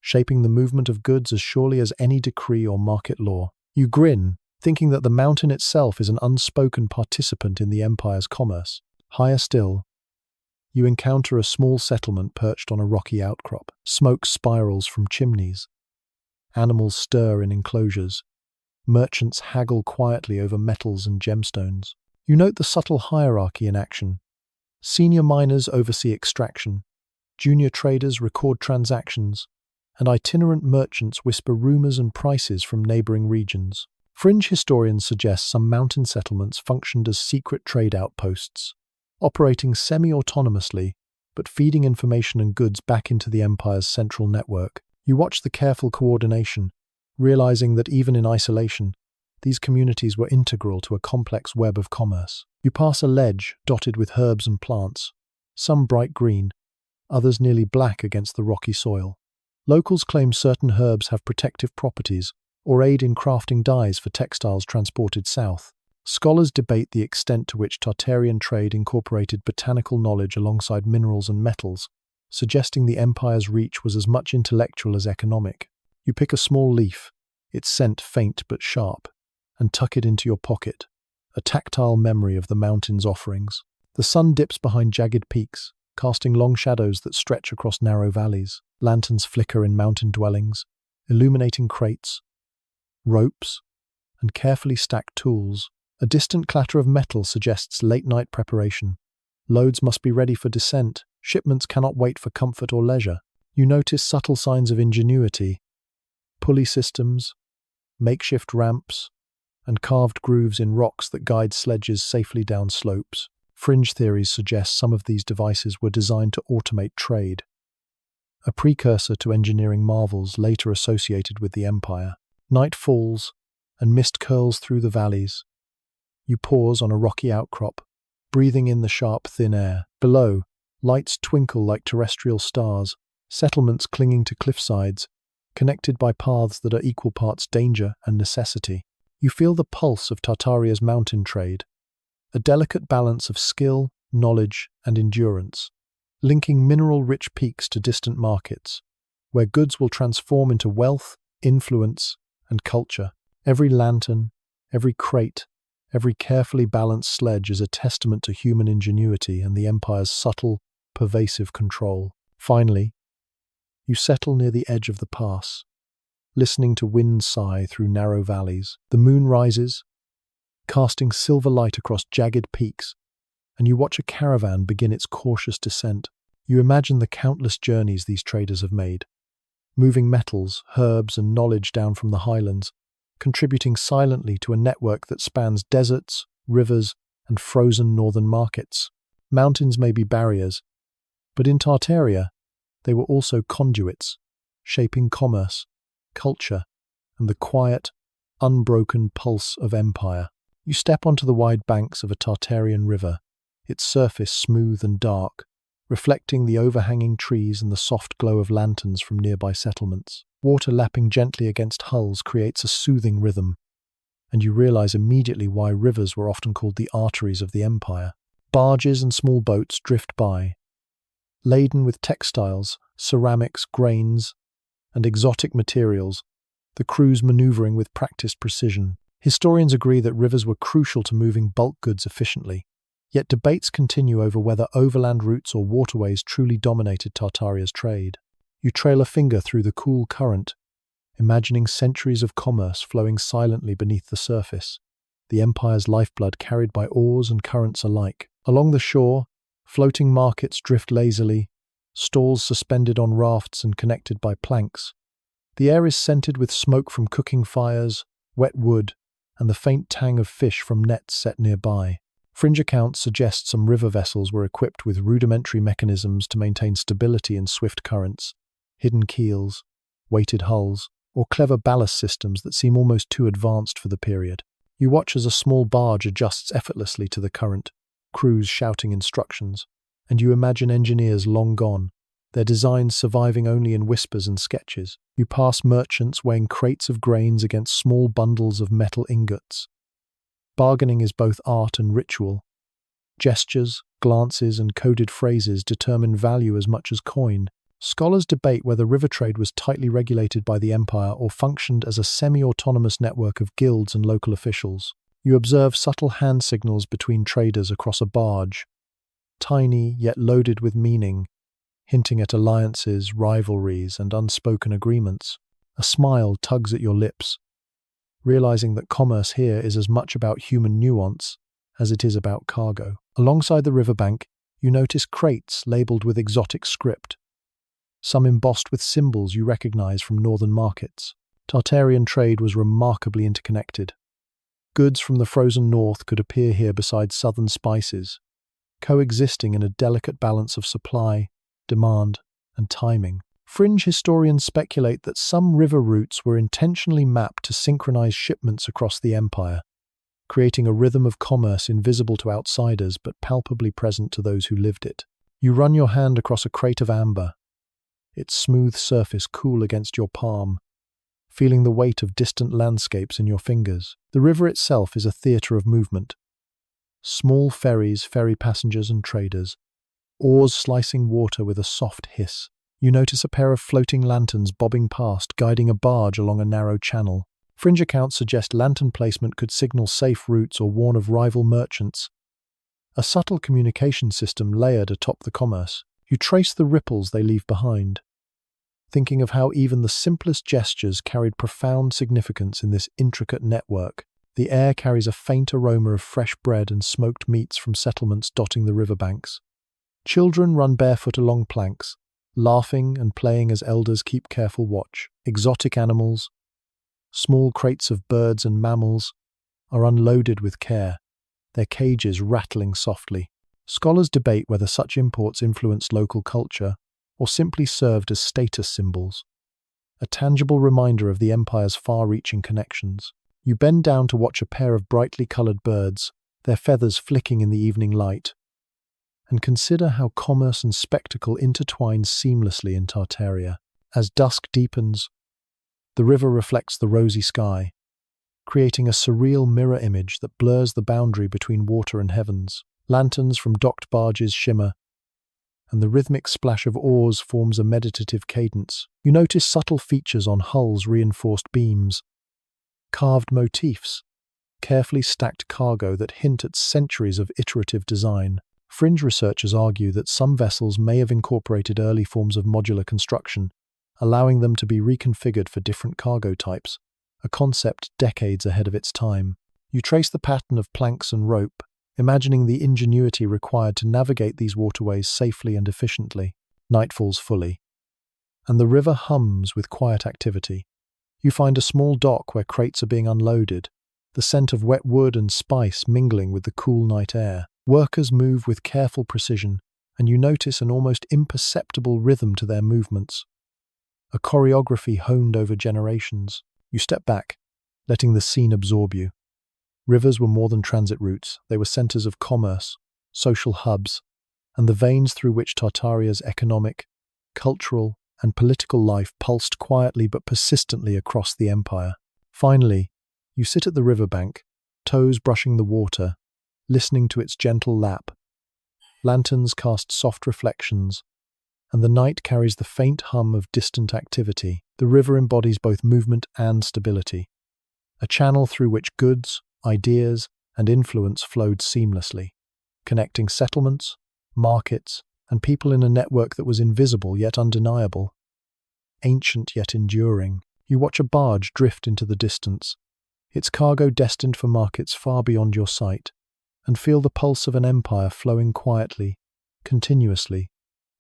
shaping the movement of goods as surely as any decree or market law. You grin, thinking that the mountain itself is an unspoken participant in the empire's commerce. Higher still, you encounter a small settlement perched on a rocky outcrop. Smoke spirals from chimneys. Animals stir in enclosures. Merchants haggle quietly over metals and gemstones. You note the subtle hierarchy in action. Senior miners oversee extraction, junior traders record transactions, and itinerant merchants whisper rumors and prices from neighboring regions. Fringe historians suggest some mountain settlements functioned as secret trade outposts, operating semi-autonomously, but feeding information and goods back into the empire's central network. You watch the careful coordination, realizing that even in isolation, these communities were integral to a complex web of commerce. You pass a ledge dotted with herbs and plants, some bright green, others nearly black against the rocky soil. Locals claim certain herbs have protective properties, or aid in crafting dyes for textiles transported south. Scholars debate the extent to which Tartarian trade incorporated botanical knowledge alongside minerals and metals, suggesting the empire's reach was as much intellectual as economic. You pick a small leaf, its scent faint but sharp, and tuck it into your pocket, a tactile memory of the mountain's offerings. The sun dips behind jagged peaks, casting long shadows that stretch across narrow valleys. Lanterns flicker in mountain dwellings, illuminating crates, ropes, and carefully stacked tools. A distant clatter of metal suggests late-night preparation. Loads must be ready for descent. Shipments cannot wait for comfort or leisure. You notice subtle signs of ingenuity: pulley systems, makeshift ramps, and carved grooves in rocks that guide sledges safely down slopes. Fringe theories suggest some of these devices were designed to automate trade, a precursor to engineering marvels later associated with the empire. Night falls, and mist curls through the valleys. You pause on a rocky outcrop, breathing in the sharp, thin air. Below, lights twinkle like terrestrial stars, settlements clinging to cliffsides, connected by paths that are equal parts danger and necessity. You feel the pulse of Tartaria's mountain trade, a delicate balance of skill, knowledge, and endurance, linking mineral-rich peaks to distant markets, where goods will transform into wealth, influence, and culture. Every lantern, every crate, every carefully balanced sledge is a testament to human ingenuity and the Empire's subtle, pervasive control. Finally, you settle near the edge of the pass, listening to winds sigh through narrow valleys. The moon rises, casting silver light across jagged peaks, and you watch a caravan begin its cautious descent. You imagine the countless journeys these traders have made, moving metals, herbs, and knowledge down from the highlands, contributing silently to a network that spans deserts, rivers, and frozen northern markets. Mountains may be barriers, but in Tartaria, they were also conduits, shaping commerce, culture, and the quiet, unbroken pulse of empire. You step onto the wide banks of a Tartarian river, its surface smooth and dark, reflecting the overhanging trees and the soft glow of lanterns from nearby settlements. Water lapping gently against hulls creates a soothing rhythm, and you realize immediately why rivers were often called the arteries of the empire. Barges and small boats drift by, laden with textiles, ceramics, grains, and exotic materials, the crews maneuvering with practiced precision. Historians agree that rivers were crucial to moving bulk goods efficiently, yet debates continue over whether overland routes or waterways truly dominated Tartaria's trade. You trail a finger through the cool current, imagining centuries of commerce flowing silently beneath the surface, the empire's lifeblood carried by oars and currents alike. Along the shore, floating markets drift lazily, stalls suspended on rafts and connected by planks. The air is scented with smoke from cooking fires, wet wood, and the faint tang of fish from nets set nearby. Fringe accounts suggest some river vessels were equipped with rudimentary mechanisms to maintain stability in swift currents, hidden keels, weighted hulls, or clever ballast systems that seem almost too advanced for the period. You watch as a small barge adjusts effortlessly to the current, crews shouting instructions, and you imagine engineers long gone, their designs surviving only in whispers and sketches. You pass merchants weighing crates of grains against small bundles of metal ingots. Bargaining is both art and ritual. Gestures, glances, and coded phrases determine value as much as coin. Scholars debate whether river trade was tightly regulated by the empire or functioned as a semi-autonomous network of guilds and local officials. You observe subtle hand signals between traders across a barge, tiny yet loaded with meaning, hinting at alliances, rivalries, and unspoken agreements. A smile tugs at your lips, realizing that commerce here is as much about human nuance as it is about cargo. Alongside the riverbank, you notice crates labeled with exotic script, some embossed with symbols you recognize from northern markets. Tartarian trade was remarkably interconnected. Goods from the frozen north could appear here beside southern spices, coexisting in a delicate balance of supply, demand, and timing. Fringe historians speculate that some river routes were intentionally mapped to synchronize shipments across the empire, creating a rhythm of commerce invisible to outsiders but palpably present to those who lived it. You run your hand across a crate of amber, its smooth surface cool against your palm, feeling the weight of distant landscapes in your fingers. The river itself is a theatre of movement. Small ferries ferry passengers and traders, oars slicing water with a soft hiss. You notice a pair of floating lanterns bobbing past, guiding a barge along a narrow channel. Fringe accounts suggest lantern placement could signal safe routes or warn of rival merchants. A subtle communication system layered atop the commerce. You trace the ripples they leave behind, thinking of how even the simplest gestures carried profound significance in this intricate network. The air carries a faint aroma of fresh bread and smoked meats from settlements dotting the riverbanks. Children run barefoot along planks, laughing and playing as elders keep careful watch. Exotic animals, small crates of birds and mammals, are unloaded with care, their cages rattling softly. Scholars debate whether such imports influenced local culture or simply served as status symbols, a tangible reminder of the empire's far-reaching connections. You bend down to watch a pair of brightly coloured birds, their feathers flicking in the evening light, and consider how commerce and spectacle intertwine seamlessly in Tartaria. As dusk deepens, the river reflects the rosy sky, creating a surreal mirror image that blurs the boundary between water and heavens. Lanterns from docked barges shimmer, and the rhythmic splash of oars forms a meditative cadence. You notice subtle features on hulls' reinforced beams, carved motifs, carefully stacked cargo that hint at centuries of iterative design. Fringe researchers argue that some vessels may have incorporated early forms of modular construction, allowing them to be reconfigured for different cargo types, a concept decades ahead of its time. You trace the pattern of planks and rope, imagining the ingenuity required to navigate these waterways safely and efficiently. Night falls fully, and the river hums with quiet activity. You find a small dock where crates are being unloaded, the scent of wet wood and spice mingling with the cool night air. Workers move with careful precision, and you notice an almost imperceptible rhythm to their movements, a choreography honed over generations. You step back, letting the scene absorb you. Rivers were more than transit routes, they were centers of commerce, social hubs, and the veins through which Tartaria's economic, cultural, and political life pulsed quietly but persistently across the empire. Finally, you sit at the riverbank, toes brushing the water, listening to its gentle lap. Lanterns cast soft reflections, and the night carries the faint hum of distant activity. The river embodies both movement and stability, a channel through which goods, ideas, and influence flowed seamlessly, connecting settlements, markets, and people in a network that was invisible yet undeniable, ancient yet enduring. You watch a barge drift into the distance, its cargo destined for markets far beyond your sight, and feel the pulse of an empire flowing quietly, continuously,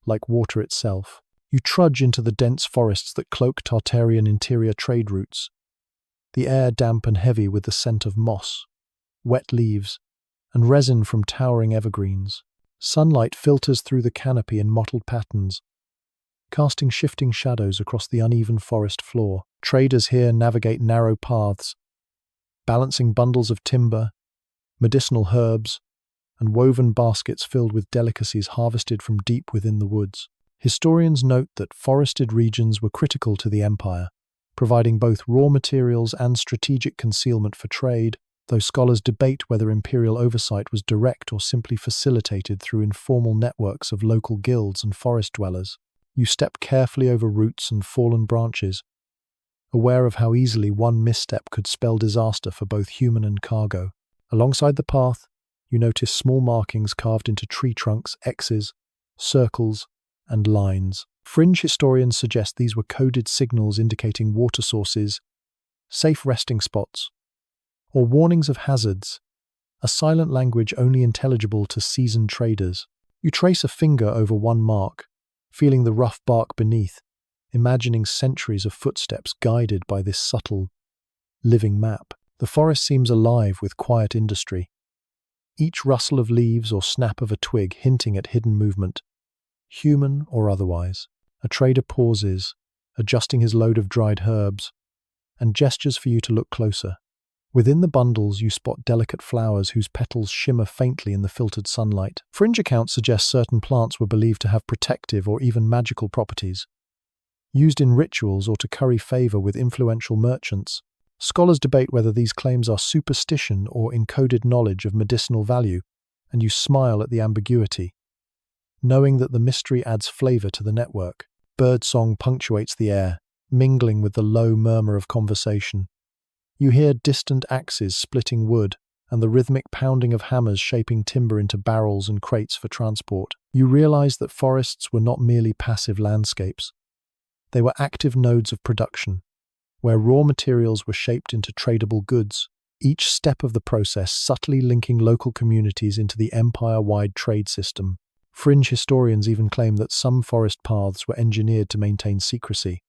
like water itself. You trudge into the dense forests that cloak Tartarian interior trade routes, the air damp and heavy with the scent of moss, wet leaves, and resin from towering evergreens. Sunlight filters through the canopy in mottled patterns, casting shifting shadows across the uneven forest floor. Traders here navigate narrow paths, balancing bundles of timber, medicinal herbs, and woven baskets filled with delicacies harvested from deep within the woods. Historians note that forested regions were critical to the empire, providing both raw materials and strategic concealment for trade, though scholars debate whether imperial oversight was direct or simply facilitated through informal networks of local guilds and forest dwellers. You step carefully over roots and fallen branches, aware of how easily one misstep could spell disaster for both human and cargo. Alongside the path, you notice small markings carved into tree trunks, X's, circles, and lines. Fringe historians suggest these were coded signals indicating water sources, safe resting spots, or warnings of hazards, a silent language only intelligible to seasoned traders. You trace a finger over one mark, feeling the rough bark beneath, imagining centuries of footsteps guided by this subtle, living map. The forest seems alive with quiet industry, each rustle of leaves or snap of a twig hinting at hidden movement, human or otherwise. A trader pauses, adjusting his load of dried herbs, and gestures for you to look closer. Within the bundles, you spot delicate flowers whose petals shimmer faintly in the filtered sunlight. Fringe accounts suggest certain plants were believed to have protective or even magical properties, used in rituals or to curry favor with influential merchants. Scholars debate whether these claims are superstition or encoded knowledge of medicinal value, and you smile at the ambiguity, knowing that the mystery adds flavor to the network. Birdsong punctuates the air, mingling with the low murmur of conversation. You hear distant axes splitting wood, and the rhythmic pounding of hammers shaping timber into barrels and crates for transport. You realize that forests were not merely passive landscapes. They were active nodes of production, where raw materials were shaped into tradable goods, each step of the process subtly linking local communities into the empire-wide trade system. Fringe historians even claim that some forest paths were engineered to maintain secrecy,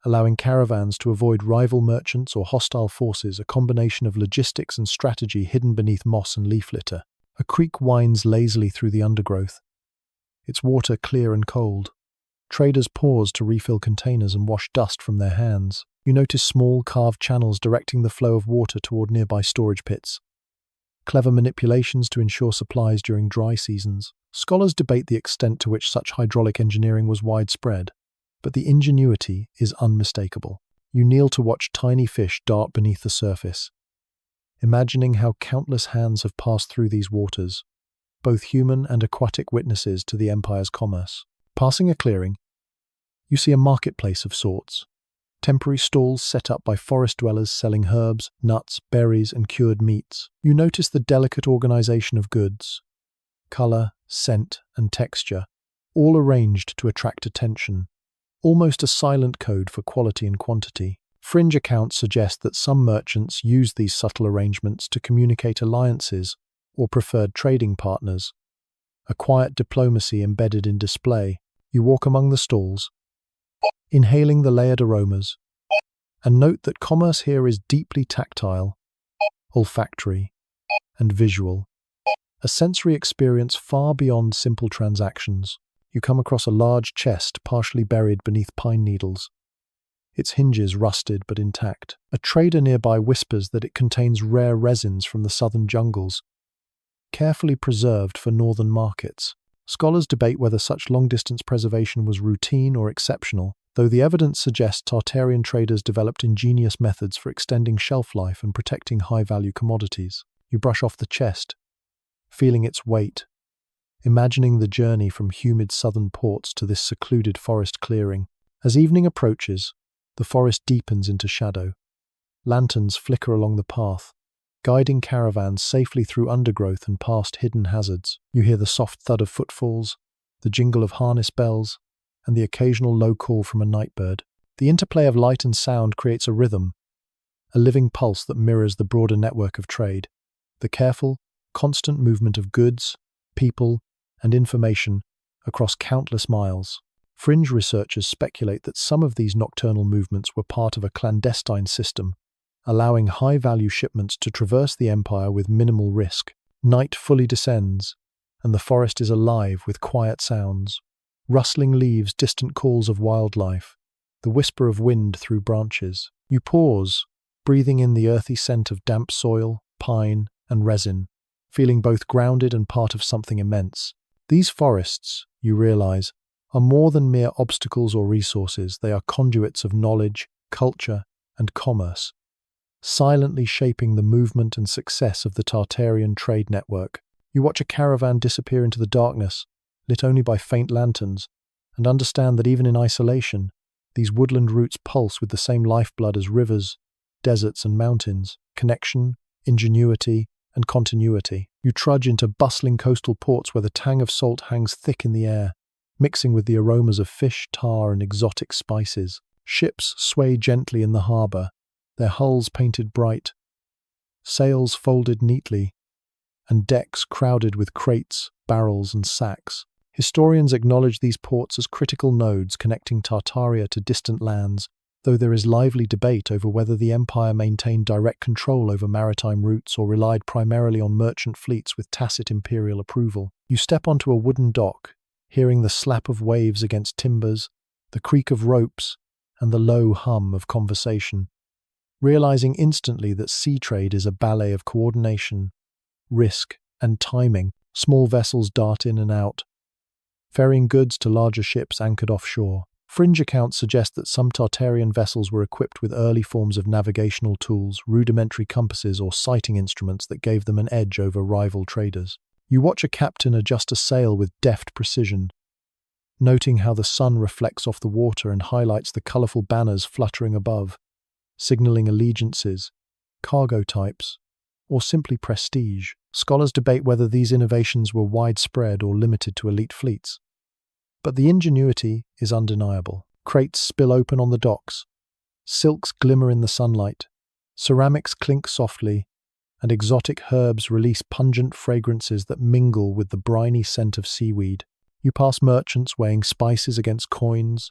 allowing caravans to avoid rival merchants or hostile forces, a combination of logistics and strategy hidden beneath moss and leaf litter. A creek winds lazily through the undergrowth, its water clear and cold. Traders pause to refill containers and wash dust from their hands. You notice small, carved channels directing the flow of water toward nearby storage pits. Clever manipulations to ensure supplies during dry seasons. Scholars debate the extent to which such hydraulic engineering was widespread, but the ingenuity is unmistakable. You kneel to watch tiny fish dart beneath the surface, imagining how countless hands have passed through these waters, both human and aquatic witnesses to the empire's commerce. Passing a clearing, you see a marketplace of sorts. Temporary stalls set up by forest dwellers selling herbs, nuts, berries, and cured meats. You notice the delicate organization of goods, color, scent, and texture, all arranged to attract attention, almost a silent code for quality and quantity. Fringe accounts suggest that some merchants used these subtle arrangements to communicate alliances or preferred trading partners, a quiet diplomacy embedded in display. You walk among the stalls, inhaling the layered aromas, and note that commerce here is deeply tactile, olfactory, and visual, a sensory experience far beyond simple transactions. You come across a large chest partially buried beneath pine needles, its hinges rusted but intact. A trader nearby whispers that it contains rare resins from the southern jungles, carefully preserved for northern markets. Scholars debate whether such long-distance preservation was routine or exceptional, though the evidence suggests Tartarian traders developed ingenious methods for extending shelf life and protecting high-value commodities. You brush off the chest, feeling its weight, imagining the journey from humid southern ports to this secluded forest clearing. As evening approaches, the forest deepens into shadow. Lanterns flicker along the path, guiding caravans safely through undergrowth and past hidden hazards. You hear the soft thud of footfalls, the jingle of harness bells, and the occasional low call from a nightbird. The interplay of light and sound creates a rhythm, a living pulse that mirrors the broader network of trade. The careful, constant movement of goods, people, and information across countless miles. Fringe researchers speculate that some of these nocturnal movements were part of a clandestine system, allowing high-value shipments to traverse the empire with minimal risk. Night fully descends, and the forest is alive with quiet sounds. Rustling leaves, distant calls of wildlife, the whisper of wind through branches. You pause, breathing in the earthy scent of damp soil, pine, and resin, feeling both grounded and part of something immense. These forests, you realize, are more than mere obstacles or resources. They are conduits of knowledge, culture, and commerce, silently shaping the movement and success of the Tartarian trade network. You watch a caravan disappear into the darkness, lit only by faint lanterns, and understand that even in isolation, these woodland routes pulse with the same lifeblood as rivers, deserts, and mountains: connection, ingenuity, and continuity. You trudge into bustling coastal ports where the tang of salt hangs thick in the air, mixing with the aromas of fish, tar, and exotic spices. Ships sway gently in the harbor, their hulls painted bright, sails folded neatly, and decks crowded with crates, barrels, and sacks. Historians acknowledge these ports as critical nodes connecting Tartaria to distant lands, though there is lively debate over whether the empire maintained direct control over maritime routes or relied primarily on merchant fleets with tacit imperial approval. You step onto a wooden dock, hearing the slap of waves against timbers, the creak of ropes, and the low hum of conversation, realizing instantly that sea trade is a ballet of coordination, risk, and timing. Small vessels dart in and out, ferrying goods to larger ships anchored offshore. Fringe accounts suggest that some Tartarian vessels were equipped with early forms of navigational tools, rudimentary compasses, or sighting instruments that gave them an edge over rival traders. You watch a captain adjust a sail with deft precision, noting how the sun reflects off the water and highlights the colorful banners fluttering above, signaling allegiances, cargo types, or simply prestige. Scholars debate whether these innovations were widespread or limited to elite fleets. But the ingenuity is undeniable. Crates spill open on the docks, silks glimmer in the sunlight, ceramics clink softly, and exotic herbs release pungent fragrances that mingle with the briny scent of seaweed. You pass merchants weighing spices against coins,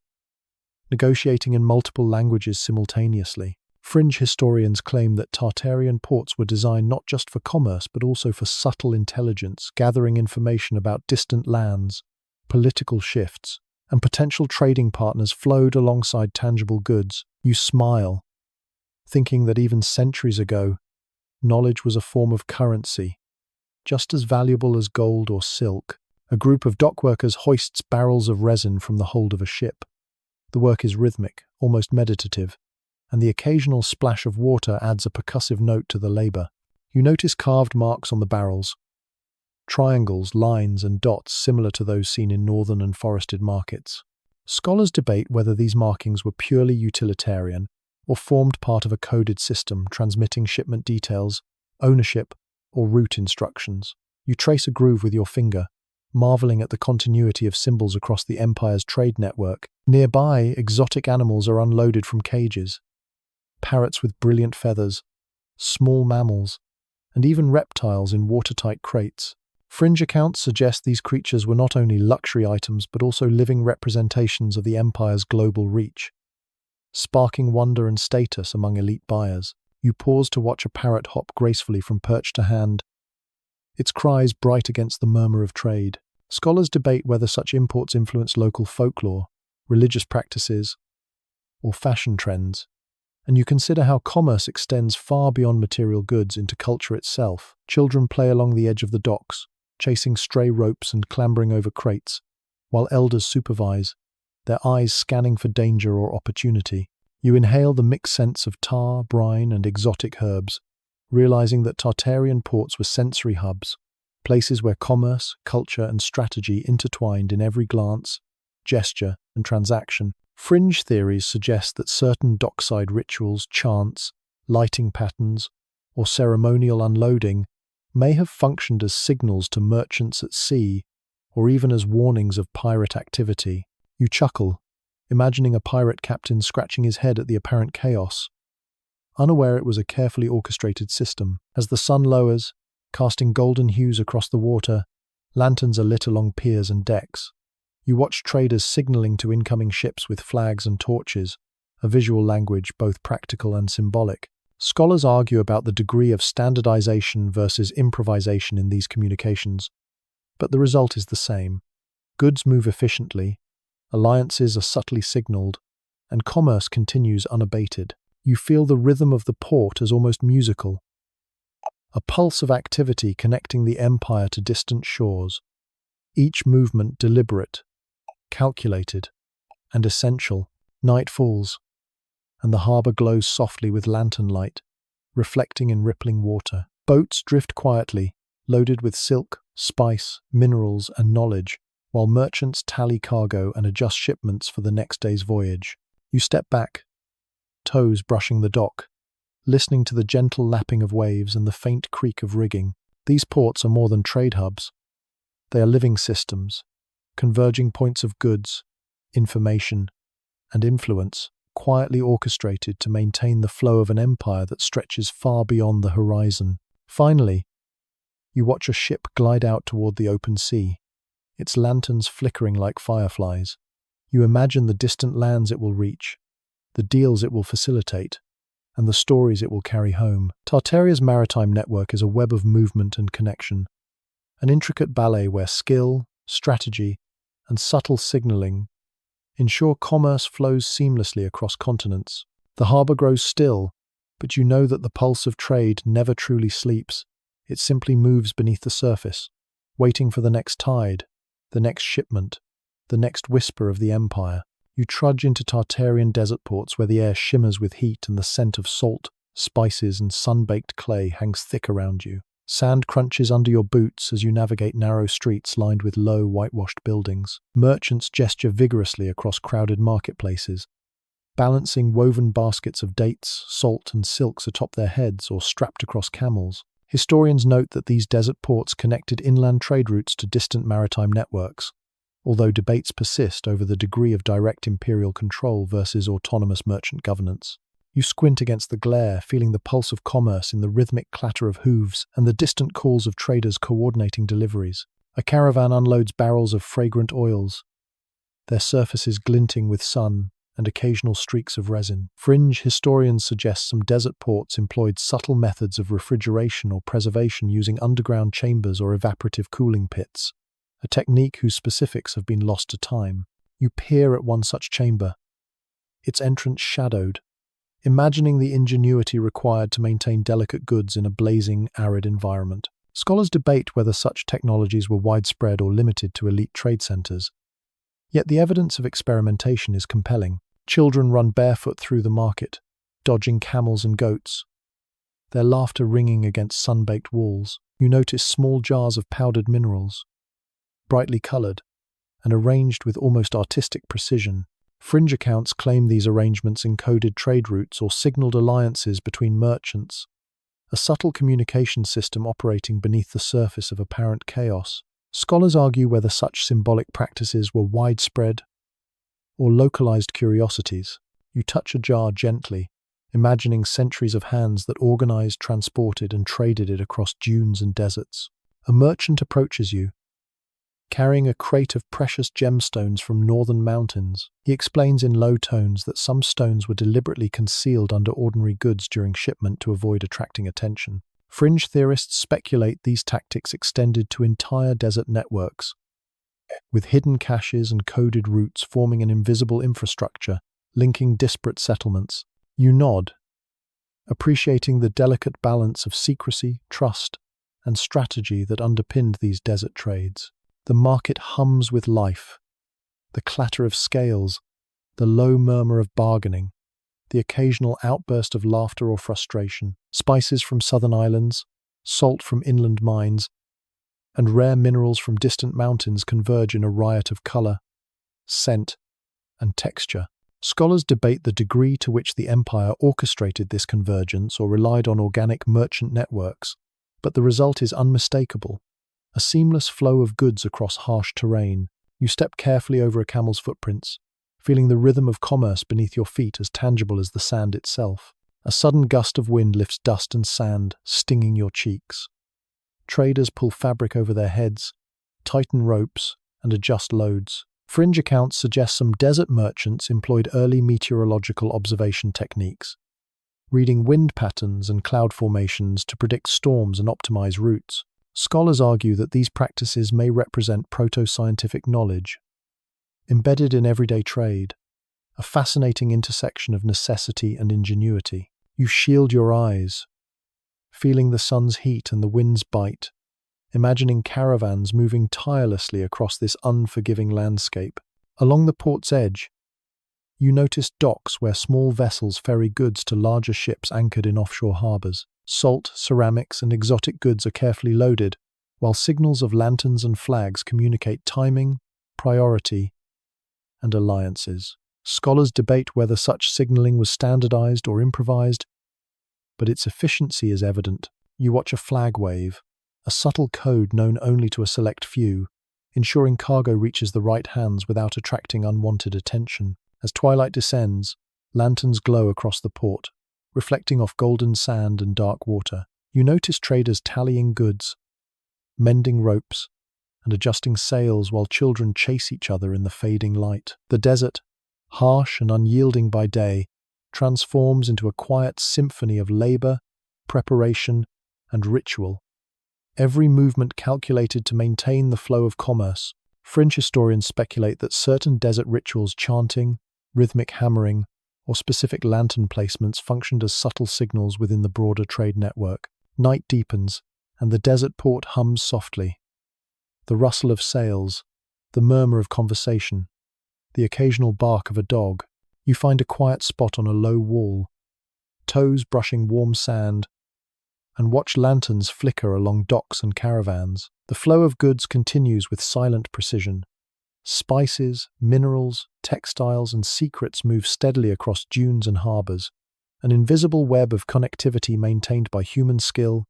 negotiating in multiple languages simultaneously. Fringe historians claim that Tartarian ports were designed not just for commerce but also for subtle intelligence, gathering information about distant lands, political shifts, and potential trading partners flowed alongside tangible goods. You smile, thinking that even centuries ago, knowledge was a form of currency, just as valuable as gold or silk. A group of dockworkers hoists barrels of resin from the hold of a ship. The work is rhythmic, almost meditative, and the occasional splash of water adds a percussive note to the labor. You notice carved marks on the barrels, triangles, lines, and dots similar to those seen in northern and forested markets. Scholars debate whether these markings were purely utilitarian or formed part of a coded system transmitting shipment details, ownership, or route instructions. You trace a groove with your finger, marveling at the continuity of symbols across the Empire's trade network. Nearby, exotic animals are unloaded from cages. Parrots with brilliant feathers, small mammals, and even reptiles in watertight crates. Fringe accounts suggest these creatures were not only luxury items but also living representations of the Empire's global reach, sparking wonder and status among elite buyers. You pause to watch a parrot hop gracefully from perch to hand, its cries bright against the murmur of trade. Scholars debate whether such imports influence local folklore, religious practices, or fashion trends, and you consider how commerce extends far beyond material goods into culture itself. Children play along the edge of the docks, chasing stray ropes and clambering over crates, while elders supervise, their eyes scanning for danger or opportunity. You inhale the mixed scents of tar, brine, and exotic herbs, realizing that Tartarian ports were sensory hubs, places where commerce, culture, and strategy intertwined in every glance, gesture, and transaction. Fringe theories suggest that certain dockside rituals, chants, lighting patterns, or ceremonial unloading may have functioned as signals to merchants at sea, or even as warnings of pirate activity. You chuckle, imagining a pirate captain scratching his head at the apparent chaos, unaware it was a carefully orchestrated system. As the sun lowers, casting golden hues across the water, lanterns are lit along piers and decks. You watch traders signaling to incoming ships with flags and torches, a visual language both practical and symbolic. Scholars argue about the degree of standardization versus improvisation in these communications, but the result is the same. Goods move efficiently, alliances are subtly signaled, and commerce continues unabated. You feel the rhythm of the port as almost musical, a pulse of activity connecting the Empire to distant shores, each movement deliberate, calculated, and essential. Night falls, and the harbour glows softly with lantern light, reflecting in rippling water. Boats drift quietly, loaded with silk, spice, minerals, and knowledge, while merchants tally cargo and adjust shipments for the next day's voyage. You step back, toes brushing the dock, listening to the gentle lapping of waves and the faint creak of rigging. These ports are more than trade hubs. They are living systems, converging points of goods, information, and influence, quietly orchestrated to maintain the flow of an empire that stretches far beyond the horizon. Finally, you watch a ship glide out toward the open sea, its lanterns flickering like fireflies. You imagine the distant lands it will reach, the deals it will facilitate, and the stories it will carry home. Tartaria's maritime network is a web of movement and connection, an intricate ballet where skill, strategy, and subtle signaling ensure commerce flows seamlessly across continents. The harbour grows still, but you know that the pulse of trade never truly sleeps. It simply moves beneath the surface, waiting for the next tide, the next shipment, the next whisper of the empire. You trudge into Tartarian desert ports where the air shimmers with heat and the scent of salt, spices, and sun-baked clay hangs thick around you. Sand crunches under your boots as you navigate narrow streets lined with low, whitewashed buildings. Merchants gesture vigorously across crowded marketplaces, balancing woven baskets of dates, salt, and silks atop their heads or strapped across camels. Historians note that these desert ports connected inland trade routes to distant maritime networks, although debates persist over the degree of direct imperial control versus autonomous merchant governance. You squint against the glare, feeling the pulse of commerce in the rhythmic clatter of hooves and the distant calls of traders coordinating deliveries. A caravan unloads barrels of fragrant oils, their surfaces glinting with sun and occasional streaks of resin. Fringe historians suggest some desert ports employed subtle methods of refrigeration or preservation using underground chambers or evaporative cooling pits, a technique whose specifics have been lost to time. You peer at one such chamber, its entrance shadowed, imagining the ingenuity required to maintain delicate goods in a blazing, arid environment. Scholars debate whether such technologies were widespread or limited to elite trade centers. Yet the evidence of experimentation is compelling. Children run barefoot through the market, dodging camels and goats, their laughter ringing against sun-baked walls. You notice small jars of powdered minerals, brightly colored and arranged with almost artistic precision. Fringe accounts claim these arrangements encoded trade routes or signaled alliances between merchants, a subtle communication system operating beneath the surface of apparent chaos. Scholars argue whether such symbolic practices were widespread or localized curiosities. You touch a jar gently, imagining centuries of hands that organized, transported, and traded it across dunes and deserts. A merchant approaches you, carrying a crate of precious gemstones from northern mountains. He explains in low tones that some stones were deliberately concealed under ordinary goods during shipment to avoid attracting attention. Fringe theorists speculate these tactics extended to entire desert networks, with hidden caches and coded routes forming an invisible infrastructure linking disparate settlements. You nod, appreciating the delicate balance of secrecy, trust, and strategy that underpinned these desert trades. The market hums with life, the clatter of scales, the low murmur of bargaining, the occasional outburst of laughter or frustration. Spices from southern islands, salt from inland mines, and rare minerals from distant mountains converge in a riot of color, scent, and texture. Scholars debate the degree to which the empire orchestrated this convergence or relied on organic merchant networks, but the result is unmistakable. A seamless flow of goods across harsh terrain. You step carefully over a camel's footprints, feeling the rhythm of commerce beneath your feet as tangible as the sand itself. A sudden gust of wind lifts dust and sand, stinging your cheeks. Traders pull fabric over their heads, tighten ropes, and adjust loads. Fringe accounts suggest some desert merchants employed early meteorological observation techniques, reading wind patterns and cloud formations to predict storms and optimize routes. Scholars argue that these practices may represent proto-scientific knowledge, embedded in everyday trade, a fascinating intersection of necessity and ingenuity. You shield your eyes, feeling the sun's heat and the wind's bite, imagining caravans moving tirelessly across this unforgiving landscape. Along the port's edge, you notice docks where small vessels ferry goods to larger ships anchored in offshore harbors. Salt, ceramics, and exotic goods are carefully loaded, while signals of lanterns and flags communicate timing, priority, and alliances. Scholars debate whether such signaling was standardized or improvised, but its efficiency is evident. You watch a flag wave, a subtle code known only to a select few, ensuring cargo reaches the right hands without attracting unwanted attention. As twilight descends, lanterns glow across the port, reflecting off golden sand and dark water. You notice traders tallying goods, mending ropes, and adjusting sails while children chase each other in the fading light. The desert, harsh and unyielding by day, transforms into a quiet symphony of labor, preparation, and ritual, every movement calculated to maintain the flow of commerce. Fringe historians speculate that certain desert rituals, chanting, rhythmic hammering, or specific lantern placements functioned as subtle signals within the broader trade network. Night deepens, and the desert port hums softly. The rustle of sails, the murmur of conversation, the occasional bark of a dog, you find a quiet spot on a low wall, toes brushing warm sand, and watch lanterns flicker along docks and caravans. The flow of goods continues with silent precision. Spices, minerals, textiles, and secrets move steadily across dunes and harbors, an invisible web of connectivity maintained by human skill,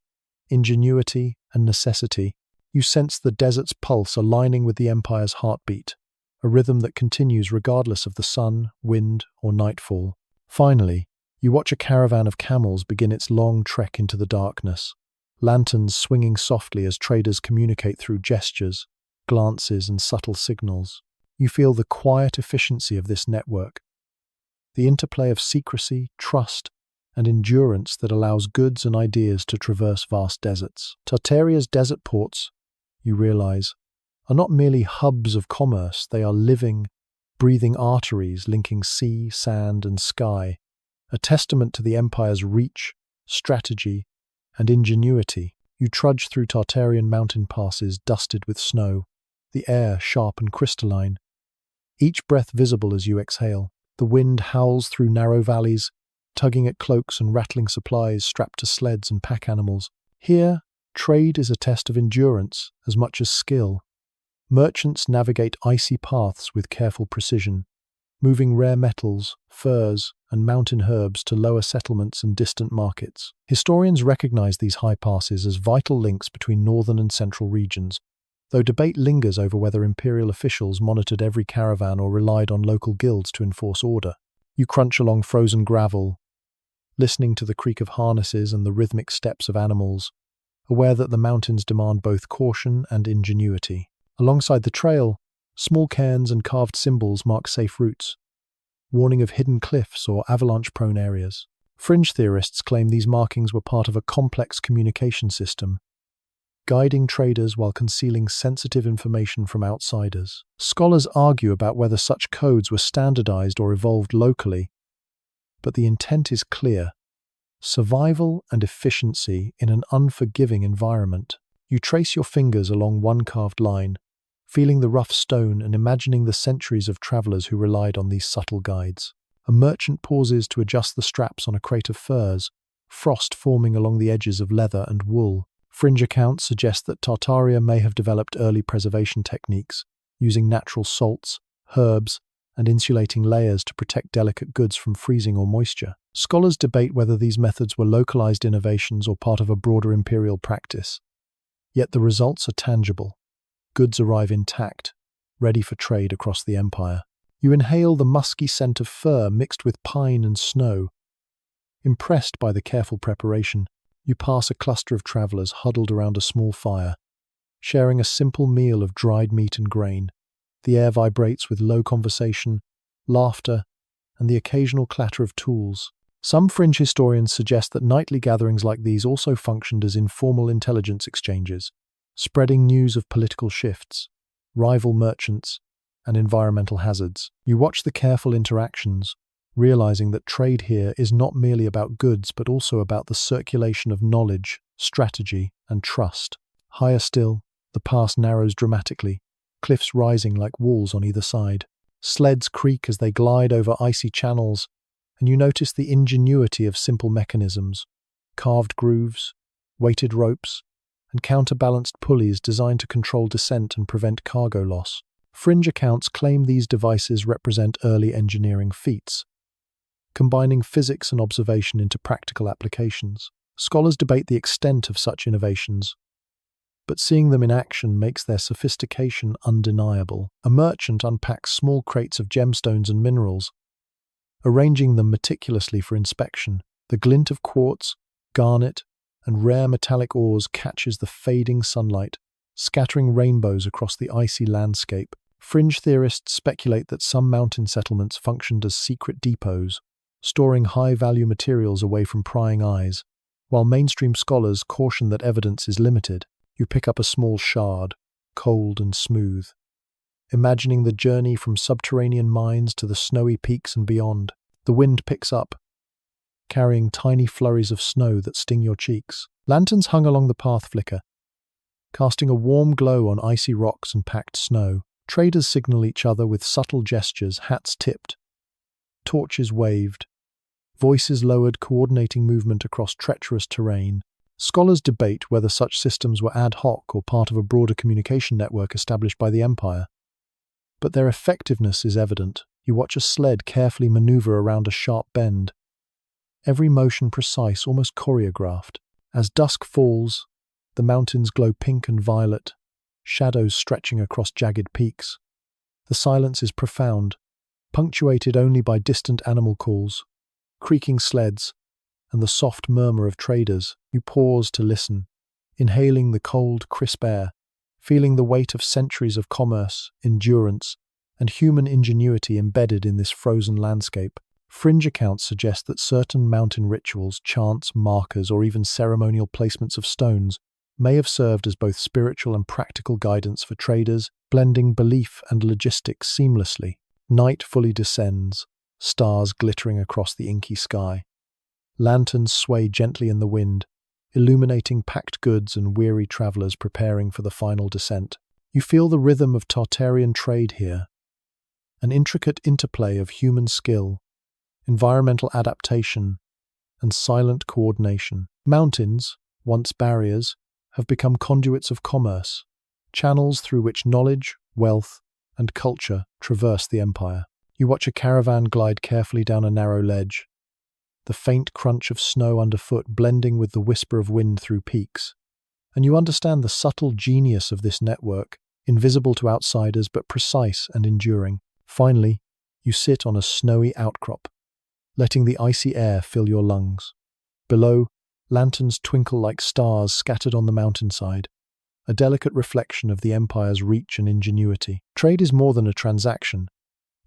ingenuity, and necessity. You sense the desert's pulse aligning with the empire's heartbeat, a rhythm that continues regardless of the sun, wind, or nightfall. Finally, you watch a caravan of camels begin its long trek into the darkness, lanterns swinging softly as traders communicate through gestures, glances, and subtle signals. You feel the quiet efficiency of this network, the interplay of secrecy, trust, and endurance that allows goods and ideas to traverse vast deserts. Tartaria's desert ports, you realize, are not merely hubs of commerce, they are living, breathing arteries linking sea, sand, and sky, a testament to the empire's reach, strategy, and ingenuity. You trudge through Tartarian mountain passes dusted with snow, the air sharp and crystalline, each breath visible as you exhale. The wind howls through narrow valleys, tugging at cloaks and rattling supplies strapped to sleds and pack animals. Here, trade is a test of endurance as much as skill. Merchants navigate icy paths with careful precision, moving rare metals, furs, and mountain herbs to lower settlements and distant markets. Historians recognize these high passes as vital links between northern and central regions, though debate lingers over whether imperial officials monitored every caravan or relied on local guilds to enforce order. You crunch along frozen gravel, listening to the creak of harnesses and the rhythmic steps of animals, aware that the mountains demand both caution and ingenuity. Alongside the trail, small cairns and carved symbols mark safe routes, warning of hidden cliffs or avalanche-prone areas. Fringe theorists claim these markings were part of a complex communication system, guiding traders while concealing sensitive information from outsiders. Scholars argue about whether such codes were standardized or evolved locally, but the intent is clear: survival and efficiency in an unforgiving environment. You trace your fingers along one carved line, feeling the rough stone and imagining the centuries of travelers who relied on these subtle guides. A merchant pauses to adjust the straps on a crate of furs, frost forming along the edges of leather and wool. Fringe accounts suggest that Tartaria may have developed early preservation techniques, using natural salts, herbs, and insulating layers to protect delicate goods from freezing or moisture. Scholars debate whether these methods were localized innovations or part of a broader imperial practice. Yet the results are tangible. Goods arrive intact, ready for trade across the empire. You inhale the musky scent of fir mixed with pine and snow. Impressed by the careful preparation, you pass a cluster of travelers huddled around a small fire, sharing a simple meal of dried meat and grain. The air vibrates with low conversation, laughter, and the occasional clatter of tools. Some fringe historians suggest that nightly gatherings like these also functioned as informal intelligence exchanges, spreading news of political shifts, rival merchants, and environmental hazards. You watch the careful interactions, realizing that trade here is not merely about goods but also about the circulation of knowledge, strategy, and trust. Higher still, the pass narrows dramatically, cliffs rising like walls on either side. Sleds creak as they glide over icy channels, and you notice the ingenuity of simple mechanisms, carved grooves, weighted ropes, and counterbalanced pulleys designed to control descent and prevent cargo loss. Fringe accounts claim these devices represent early engineering feats, combining physics and observation into practical applications. Scholars debate the extent of such innovations, but seeing them in action makes their sophistication undeniable. A merchant unpacks small crates of gemstones and minerals, arranging them meticulously for inspection. The glint of quartz, garnet, and rare metallic ores catches the fading sunlight, scattering rainbows across the icy landscape. Fringe theorists speculate that some mountain settlements functioned as secret depots, storing high-value materials away from prying eyes, while mainstream scholars caution that evidence is limited. You pick up a small shard, cold and smooth, imagining the journey from subterranean mines to the snowy peaks and beyond. The wind picks up, carrying tiny flurries of snow that sting your cheeks. Lanterns hung along the path flicker, casting a warm glow on icy rocks and packed snow. Traders signal each other with subtle gestures, hats tipped, torches waved, voices lowered, coordinating movement across treacherous terrain. Scholars debate whether such systems were ad hoc or part of a broader communication network established by the Empire. But their effectiveness is evident. You watch a sled carefully maneuver around a sharp bend, every motion precise, almost choreographed. As dusk falls, the mountains glow pink and violet, shadows stretching across jagged peaks. The silence is profound, punctuated only by distant animal calls, creaking sleds, and the soft murmur of traders. You pause to listen, inhaling the cold, crisp air, feeling the weight of centuries of commerce, endurance, and human ingenuity embedded in this frozen landscape. Fringe accounts suggest that certain mountain rituals, chants, markers, or even ceremonial placements of stones may have served as both spiritual and practical guidance for traders, blending belief and logistics seamlessly. Night fully descends, stars glittering across the inky sky. Lanterns sway gently in the wind, illuminating packed goods and weary travelers preparing for the final descent. You feel the rhythm of Tartarian trade here, an intricate interplay of human skill, environmental adaptation, and silent coordination. Mountains, once barriers, have become conduits of commerce, channels through which knowledge, wealth, and culture traverse the empire. You watch a caravan glide carefully down a narrow ledge, the faint crunch of snow underfoot blending with the whisper of wind through peaks. And you understand the subtle genius of this network, invisible to outsiders but precise and enduring. Finally, you sit on a snowy outcrop, letting the icy air fill your lungs. Below, lanterns twinkle like stars scattered on the mountainside, a delicate reflection of the empire's reach and ingenuity. Trade is more than a transaction.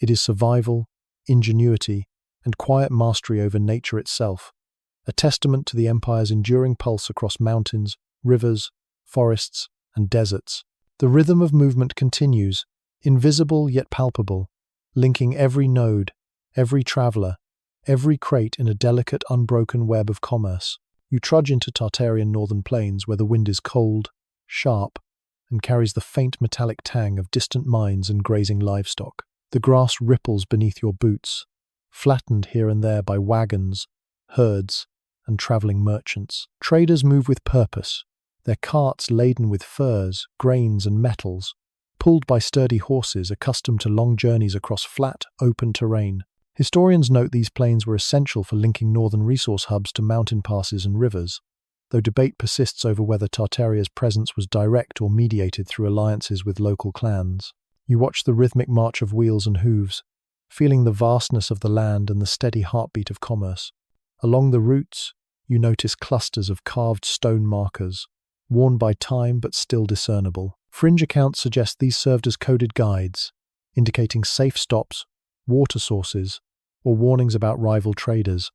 It is survival, ingenuity, and quiet mastery over nature itself, a testament to the empire's enduring pulse across mountains, rivers, forests, and deserts. The rhythm of movement continues, invisible yet palpable, linking every node, every traveler, every crate in a delicate, unbroken web of commerce. You trudge into Tartarian northern plains where the wind is cold, sharp, and carries the faint metallic tang of distant mines and grazing livestock. The grass ripples beneath your boots, flattened here and there by wagons, herds, and traveling merchants. Traders move with purpose, their carts laden with furs, grains, and metals, pulled by sturdy horses accustomed to long journeys across flat, open terrain. Historians note these plains were essential for linking northern resource hubs to mountain passes and rivers, though debate persists over whether Tartaria's presence was direct or mediated through alliances with local clans. You watch the rhythmic march of wheels and hooves, feeling the vastness of the land and the steady heartbeat of commerce. Along the routes, you notice clusters of carved stone markers, worn by time but still discernible. Fringe accounts suggest these served as coded guides, indicating safe stops, water sources, or warnings about rival traders.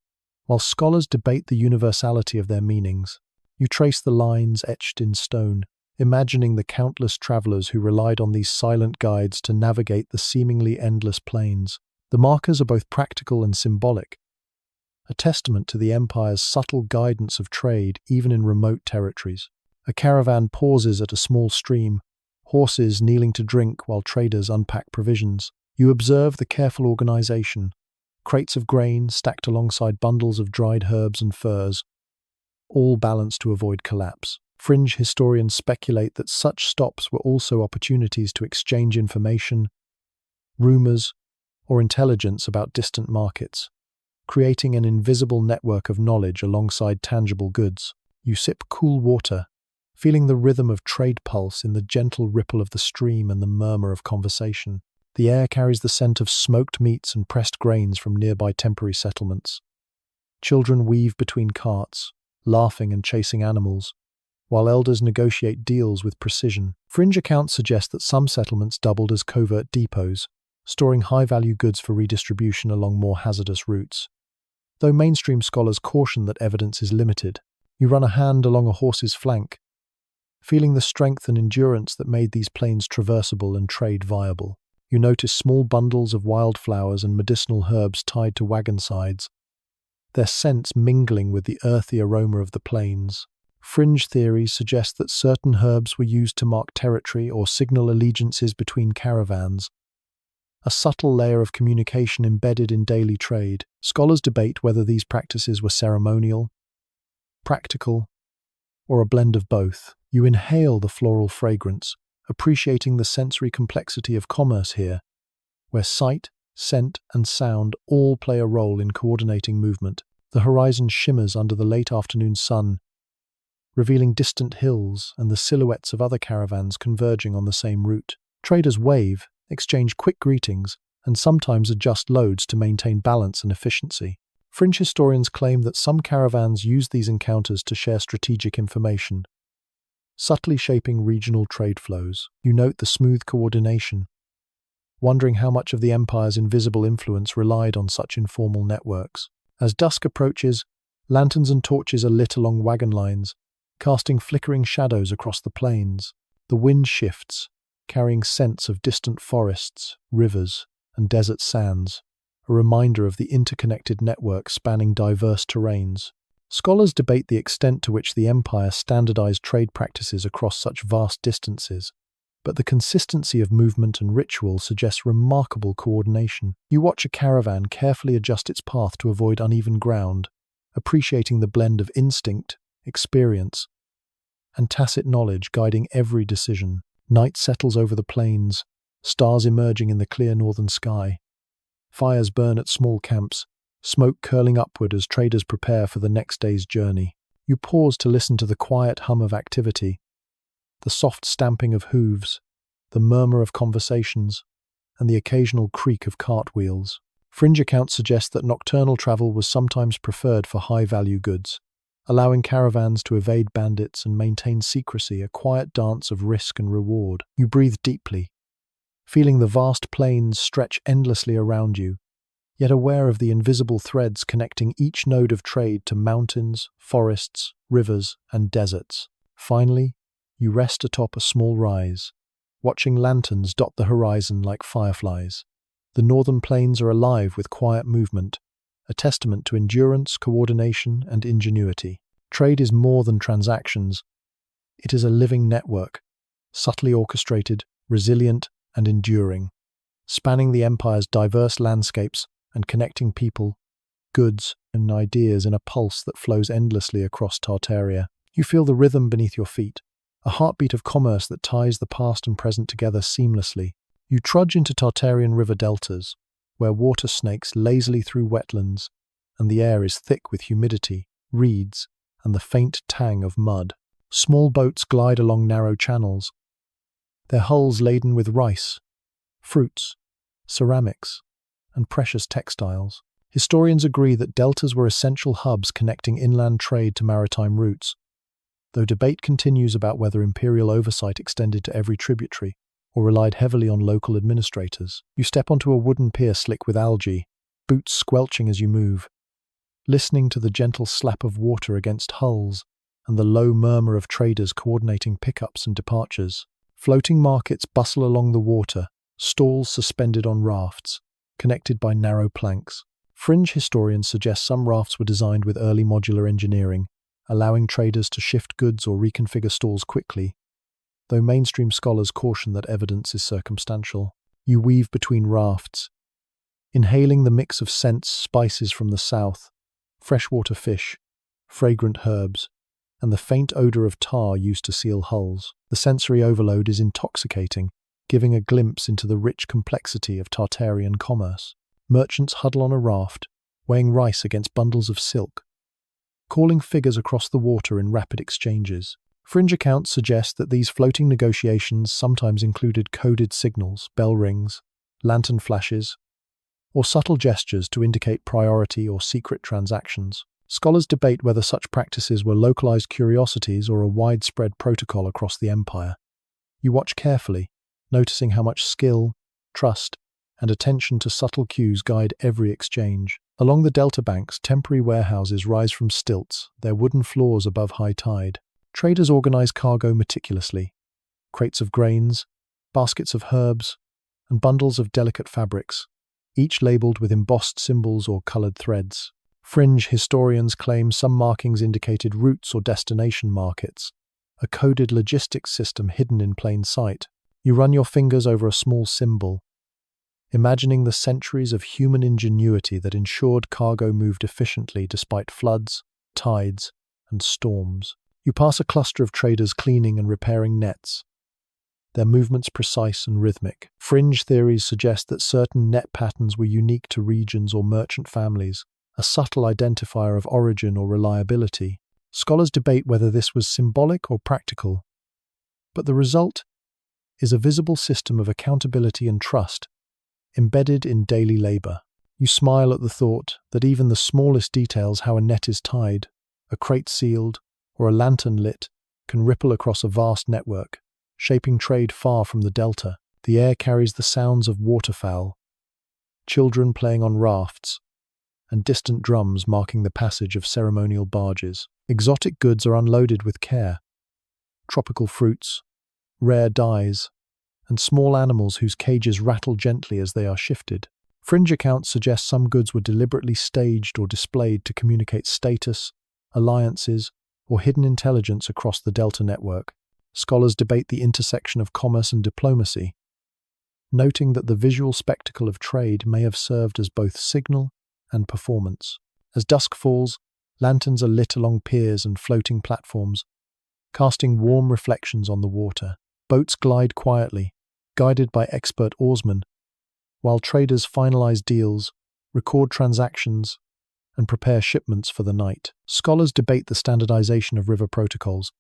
While scholars debate the universality of their meanings, you trace the lines etched in stone, imagining the countless travelers who relied on these silent guides to navigate the seemingly endless plains. The markers are both practical and symbolic, a testament to the empire's subtle guidance of trade even in remote territories. A caravan pauses at a small stream, horses kneeling to drink while traders unpack provisions. You observe the careful organization, crates of grain stacked alongside bundles of dried herbs and furs, all balanced to avoid collapse. Fringe historians speculate that such stops were also opportunities to exchange information, rumors, or intelligence about distant markets, creating an invisible network of knowledge alongside tangible goods. You sip cool water, feeling the rhythm of trade pulse in the gentle ripple of the stream and the murmur of conversation. The air carries the scent of smoked meats and pressed grains from nearby temporary settlements. Children weave between carts, laughing and chasing animals, while elders negotiate deals with precision. Fringe accounts suggest that some settlements doubled as covert depots, storing high-value goods for redistribution along more hazardous routes. Though mainstream scholars caution that evidence is limited, you run a hand along a horse's flank, feeling the strength and endurance that made these plains traversable and trade viable. You notice small bundles of wildflowers and medicinal herbs tied to wagon sides, their scents mingling with the earthy aroma of the plains. Fringe theories suggest that certain herbs were used to mark territory or signal allegiances between caravans, a subtle layer of communication embedded in daily trade. Scholars debate whether these practices were ceremonial, practical, or a blend of both. You inhale the floral fragrance, appreciating the sensory complexity of commerce here, where sight, scent, and sound all play a role in coordinating movement. The horizon shimmers under the late afternoon sun, revealing distant hills and the silhouettes of other caravans converging on the same route. Traders wave, exchange quick greetings, and sometimes adjust loads to maintain balance and efficiency. Fringe historians claim that some caravans use these encounters to share strategic information, subtly shaping regional trade flows. You note the smooth coordination, wondering how much of the empire's invisible influence relied on such informal networks. As dusk approaches, lanterns and torches are lit along wagon lines, casting flickering shadows across the plains. The wind shifts, carrying scents of distant forests, rivers, and desert sands, a reminder of the interconnected network spanning diverse terrains. Scholars debate the extent to which the empire standardized trade practices across such vast distances, but the consistency of movement and ritual suggests remarkable coordination. You watch a caravan carefully adjust its path to avoid uneven ground, appreciating the blend of instinct, experience, and tacit knowledge guiding every decision. Night settles over the plains, stars emerging in the clear northern sky. Fires burn at small camps, smoke curling upward as traders prepare for the next day's journey. You pause to listen to the quiet hum of activity, the soft stamping of hooves, the murmur of conversations, and the occasional creak of cartwheels. Fringe accounts suggest that nocturnal travel was sometimes preferred for high-value goods, allowing caravans to evade bandits and maintain secrecy, a quiet dance of risk and reward. You breathe deeply, feeling the vast plains stretch endlessly around you, yet aware of the invisible threads connecting each node of trade to mountains, forests, rivers, and deserts. Finally, you rest atop a small rise, watching lanterns dot the horizon like fireflies. The northern plains are alive with quiet movement, a testament to endurance, coordination, and ingenuity. Trade is more than transactions. It is a living network, subtly orchestrated, resilient, and enduring, spanning the empire's diverse landscapes and connecting people, goods, and ideas in a pulse that flows endlessly across Tartaria. You feel the rhythm beneath your feet, a heartbeat of commerce that ties the past and present together seamlessly. You trudge into Tartarian river deltas, where water snakes lazily through wetlands, and the air is thick with humidity, reeds, and the faint tang of mud. Small boats glide along narrow channels, their hulls laden with rice, fruits, ceramics, and precious textiles. Historians agree that deltas were essential hubs connecting inland trade to maritime routes, though debate continues about whether imperial oversight extended to every tributary or relied heavily on local administrators. You step onto a wooden pier slick with algae, boots squelching as you move, listening to the gentle slap of water against hulls and the low murmur of traders coordinating pickups and departures. Floating markets bustle along the water, stalls suspended on rafts, connected by narrow planks. Fringe historians suggest some rafts were designed with early modular engineering, allowing traders to shift goods or reconfigure stalls quickly, though mainstream scholars caution that evidence is circumstantial. You weave between rafts, inhaling the mix of scents, spices from the south, freshwater fish, fragrant herbs, and the faint odor of tar used to seal hulls. The sensory overload is intoxicating, giving a glimpse into the rich complexity of Tartarian commerce. Merchants huddle on a raft, weighing rice against bundles of silk, calling figures across the water in rapid exchanges. Fringe accounts suggest that these floating negotiations sometimes included coded signals, bell rings, lantern flashes, or subtle gestures to indicate priority or secret transactions. Scholars debate whether such practices were localized curiosities or a widespread protocol across the empire. You watch carefully, noticing how much skill, trust, and attention to subtle cues guide every exchange. Along the delta banks, temporary warehouses rise from stilts, their wooden floors above high tide. Traders organize cargo meticulously. Crates of grains, baskets of herbs, and bundles of delicate fabrics, each labeled with embossed symbols or colored threads. Fringe historians claim some markings indicated routes or destination markets, a coded logistics system hidden in plain sight. You run your fingers over a small symbol, imagining the centuries of human ingenuity that ensured cargo moved efficiently despite floods, tides, and storms. You pass a cluster of traders cleaning and repairing nets, their movements precise and rhythmic. Fringe theories suggest that certain net patterns were unique to regions or merchant families, a subtle identifier of origin or reliability. Scholars debate whether this was symbolic or practical, but the result is a visible system of accountability and trust embedded in daily labor. You smile at the thought that even the smallest details, how a net is tied, a crate sealed, or a lantern lit, can ripple across a vast network, shaping trade far from the delta. The air carries the sounds of waterfowl, children playing on rafts, and distant drums marking the passage of ceremonial barges. Exotic goods are unloaded with care. Tropical fruits, rare dyes, and small animals whose cages rattle gently as they are shifted. Fringe accounts suggest some goods were deliberately staged or displayed to communicate status, alliances, or hidden intelligence across the Delta network. Scholars debate the intersection of commerce and diplomacy, noting that the visual spectacle of trade may have served as both signal and performance. As dusk falls, lanterns are lit along piers and floating platforms, casting warm reflections on the water. Boats glide quietly, guided by expert oarsmen, while traders finalize deals, record transactions, and prepare shipments for the night. Scholars debate the standardization of river protocols,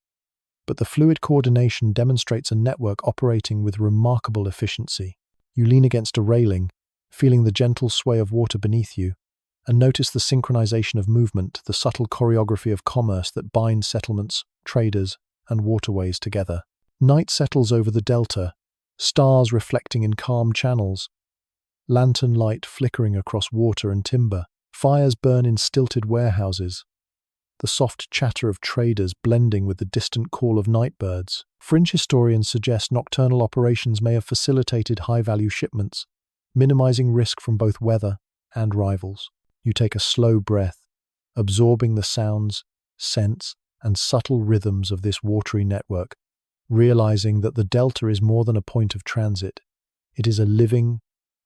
but the fluid coordination demonstrates a network operating with remarkable efficiency. You lean against a railing, feeling the gentle sway of water beneath you, and notice the synchronization of movement, the subtle choreography of commerce that binds settlements, traders, and waterways together. Night settles over the delta, stars reflecting in calm channels, lantern light flickering across water and timber. Fires burn in stilted warehouses, the soft chatter of traders blending with the distant call of nightbirds. Fringe historians suggest nocturnal operations may have facilitated high-value shipments, minimizing risk from both weather and rivals. You take a slow breath, absorbing the sounds, scents, and subtle rhythms of this watery network, realizing that the delta is more than a point of transit. It is a living,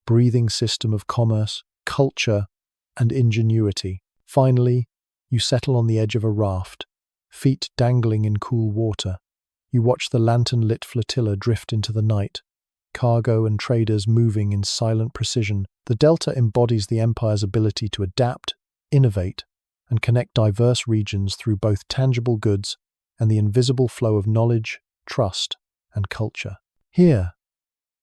breathing system of commerce, culture, and ingenuity. Finally, you settle on the edge of a raft, feet dangling in cool water. You watch the lantern-lit flotilla drift into the night, cargo and traders moving in silent precision. The delta embodies the empire's ability to adapt, innovate, and connect diverse regions through both tangible goods and the invisible flow of knowledge, trust, and culture. Here,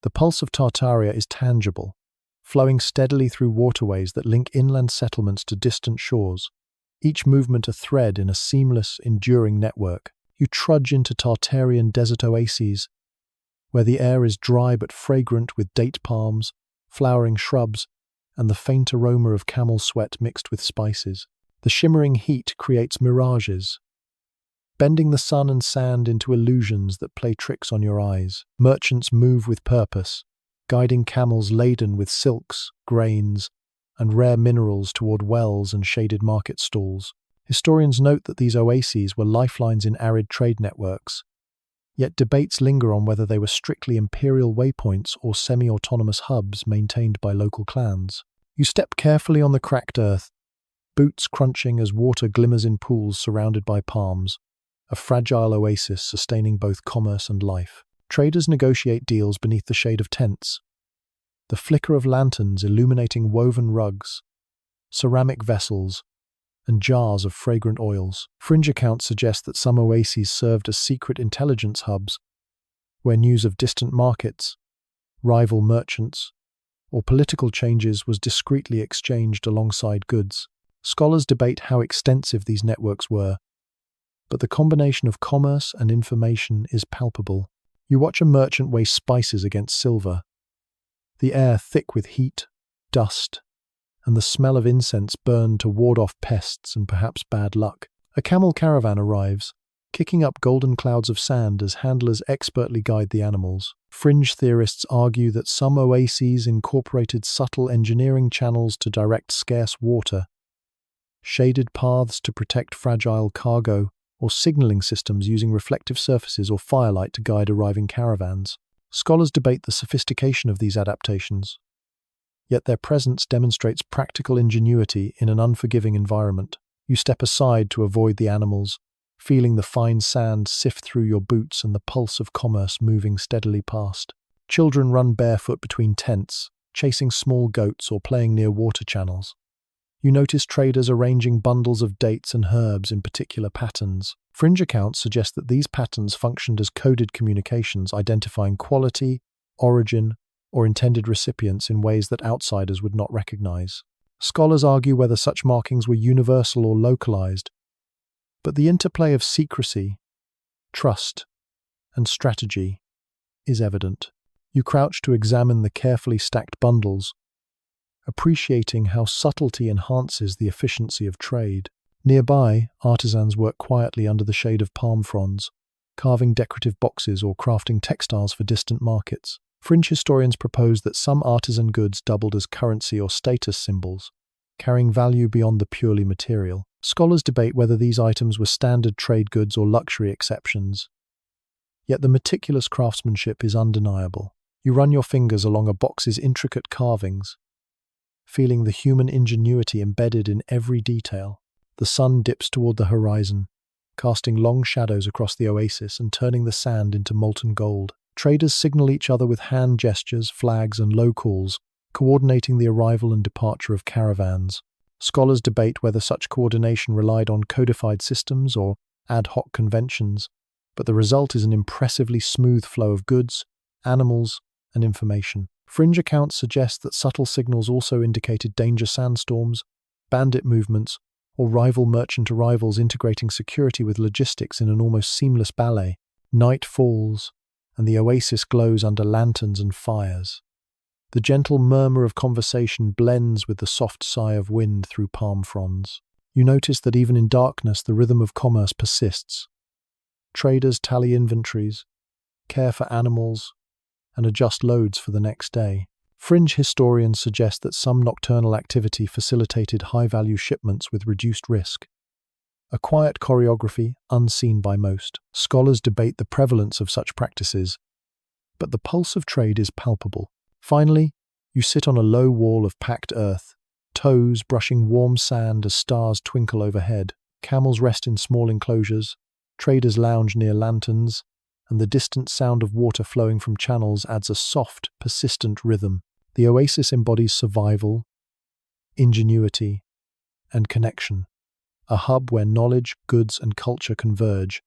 the pulse of Tartaria is tangible, flowing steadily through waterways that link inland settlements to distant shores, each movement a thread in a seamless, enduring network. You trudge into Tartarian desert oases, where the air is dry but fragrant with date palms, flowering shrubs, and the faint aroma of camel sweat mixed with spices. The shimmering heat creates mirages, bending the sun and sand into illusions that play tricks on your eyes. Merchants move with purpose, guiding camels laden with silks, grains, and rare minerals toward wells and shaded market stalls. Historians note that these oases were lifelines in arid trade networks, yet debates linger on whether they were strictly imperial waypoints or semi-autonomous hubs maintained by local clans. You step carefully on the cracked earth, boots crunching as water glimmers in pools surrounded by palms, a fragile oasis sustaining both commerce and life. Traders negotiate deals beneath the shade of tents, the flicker of lanterns illuminating woven rugs, ceramic vessels, and jars of fragrant oils. Fringe accounts suggest that some oases served as secret intelligence hubs, where news of distant markets, rival merchants, or political changes was discreetly exchanged alongside goods. Scholars debate how extensive these networks were, but the combination of commerce and information is palpable. You watch a merchant weigh spices against silver, the air thick with heat, dust, and the smell of incense burned to ward off pests and perhaps bad luck. A camel caravan arrives, kicking up golden clouds of sand as handlers expertly guide the animals. Fringe theorists argue that some oases incorporated subtle engineering channels to direct scarce water, shaded paths to protect fragile cargo, or signaling systems using reflective surfaces or firelight to guide arriving caravans. Scholars debate the sophistication of these adaptations, yet their presence demonstrates practical ingenuity in an unforgiving environment. You step aside to avoid the animals, feeling the fine sand sift through your boots and the pulse of commerce moving steadily past. Children run barefoot between tents, chasing small goats or playing near water channels. You notice traders arranging bundles of dates and herbs in particular patterns. Fringe accounts suggest that these patterns functioned as coded communications identifying quality, origin, or intended recipients in ways that outsiders would not recognize. Scholars argue whether such markings were universal or localized, but the interplay of secrecy, trust, and strategy is evident. You crouch to examine the carefully stacked bundles, appreciating how subtlety enhances the efficiency of trade. Nearby, artisans work quietly under the shade of palm fronds, carving decorative boxes or crafting textiles for distant markets. Fringe historians propose that some artisan goods doubled as currency or status symbols, carrying value beyond the purely material. Scholars debate whether these items were standard trade goods or luxury exceptions. Yet the meticulous craftsmanship is undeniable. You run your fingers along a box's intricate carvings, feeling the human ingenuity embedded in every detail. The sun dips toward the horizon, casting long shadows across the oasis and turning the sand into molten gold. Traders signal each other with hand gestures, flags, and low calls, coordinating the arrival and departure of caravans. Scholars debate whether such coordination relied on codified systems or ad hoc conventions, but the result is an impressively smooth flow of goods, animals, and information. Fringe accounts suggest that subtle signals also indicated danger sandstorms, bandit movements, or rival merchant arrivals, integrating security with logistics in an almost seamless ballet. Night falls, and the oasis glows under lanterns and fires. The gentle murmur of conversation blends with the soft sigh of wind through palm fronds. You notice that even in darkness, the rhythm of commerce persists. Traders tally inventories, care for animals, and adjust loads for the next day. Fringe historians suggest that some nocturnal activity facilitated high-value shipments with reduced risk. A quiet choreography, unseen by most. Scholars debate the prevalence of such practices, but the pulse of trade is palpable. Finally, you sit on a low wall of packed earth, toes brushing warm sand as stars twinkle overhead. Camels rest in small enclosures, traders lounge near lanterns, and the distant sound of water flowing from channels adds a soft, persistent rhythm. The oasis embodies survival, ingenuity, and connection, a hub where knowledge, goods, and culture converge,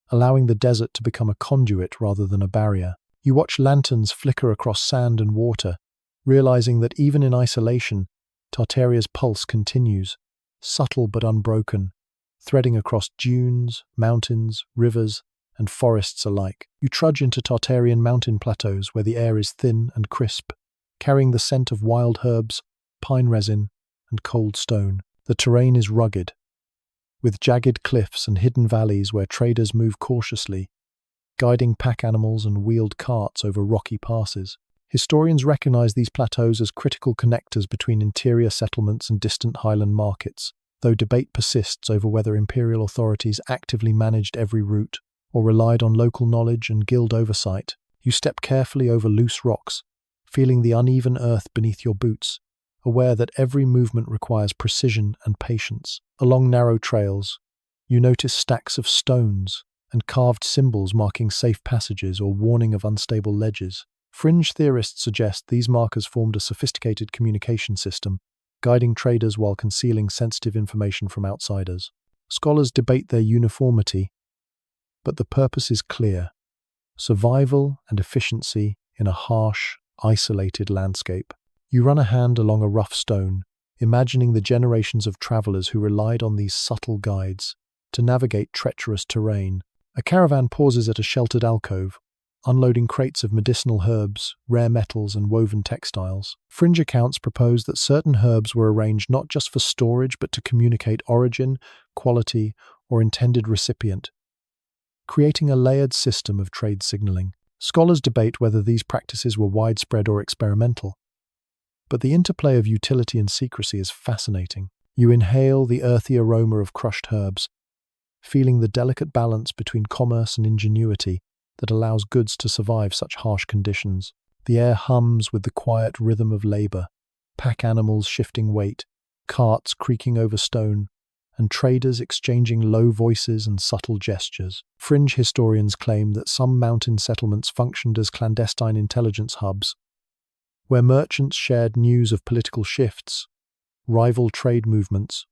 allowing the desert to become a conduit rather than a barrier. You watch lanterns flicker across sand and water, realizing that even in isolation, Tartaria's pulse continues, subtle but unbroken, threading across dunes, mountains, rivers, and forests alike. You trudge into Tartarian mountain plateaus where the air is thin and crisp, carrying the scent of wild herbs, pine resin, and cold stone. The terrain is rugged, with jagged cliffs and hidden valleys where traders move cautiously, guiding pack animals and wheeled carts over rocky passes. Historians recognize these plateaus as critical connectors between interior settlements and distant highland markets, though debate persists over whether imperial authorities actively managed every route or relied on local knowledge and guild oversight. You step carefully over loose rocks, feeling the uneven earth beneath your boots, aware that every movement requires precision and patience. Along narrow trails, you notice stacks of stones and carved symbols marking safe passages or warning of unstable ledges. Fringe theorists suggest these markers formed a sophisticated communication system, guiding traders while concealing sensitive information from outsiders. Scholars debate their uniformity, but the purpose is clear: survival and efficiency in a harsh, isolated landscape. You run a hand along a rough stone, imagining the generations of travelers who relied on these subtle guides to navigate treacherous terrain. A caravan pauses at a sheltered alcove, unloading crates of medicinal herbs, rare metals, and woven textiles. Fringe accounts propose that certain herbs were arranged not just for storage but to communicate origin, quality, or intended recipient, creating a layered system of trade signaling. Scholars debate whether these practices were widespread or experimental, but the interplay of utility and secrecy is fascinating. You inhale the earthy aroma of crushed herbs, feeling the delicate balance between commerce and ingenuity that allows goods to survive such harsh conditions. The air hums with the quiet rhythm of labor, pack animals shifting weight, carts creaking over stone, and traders exchanging low voices and subtle gestures. Fringe historians claim that some mountain settlements functioned as clandestine intelligence hubs, where merchants shared news of political shifts, rival trade movements,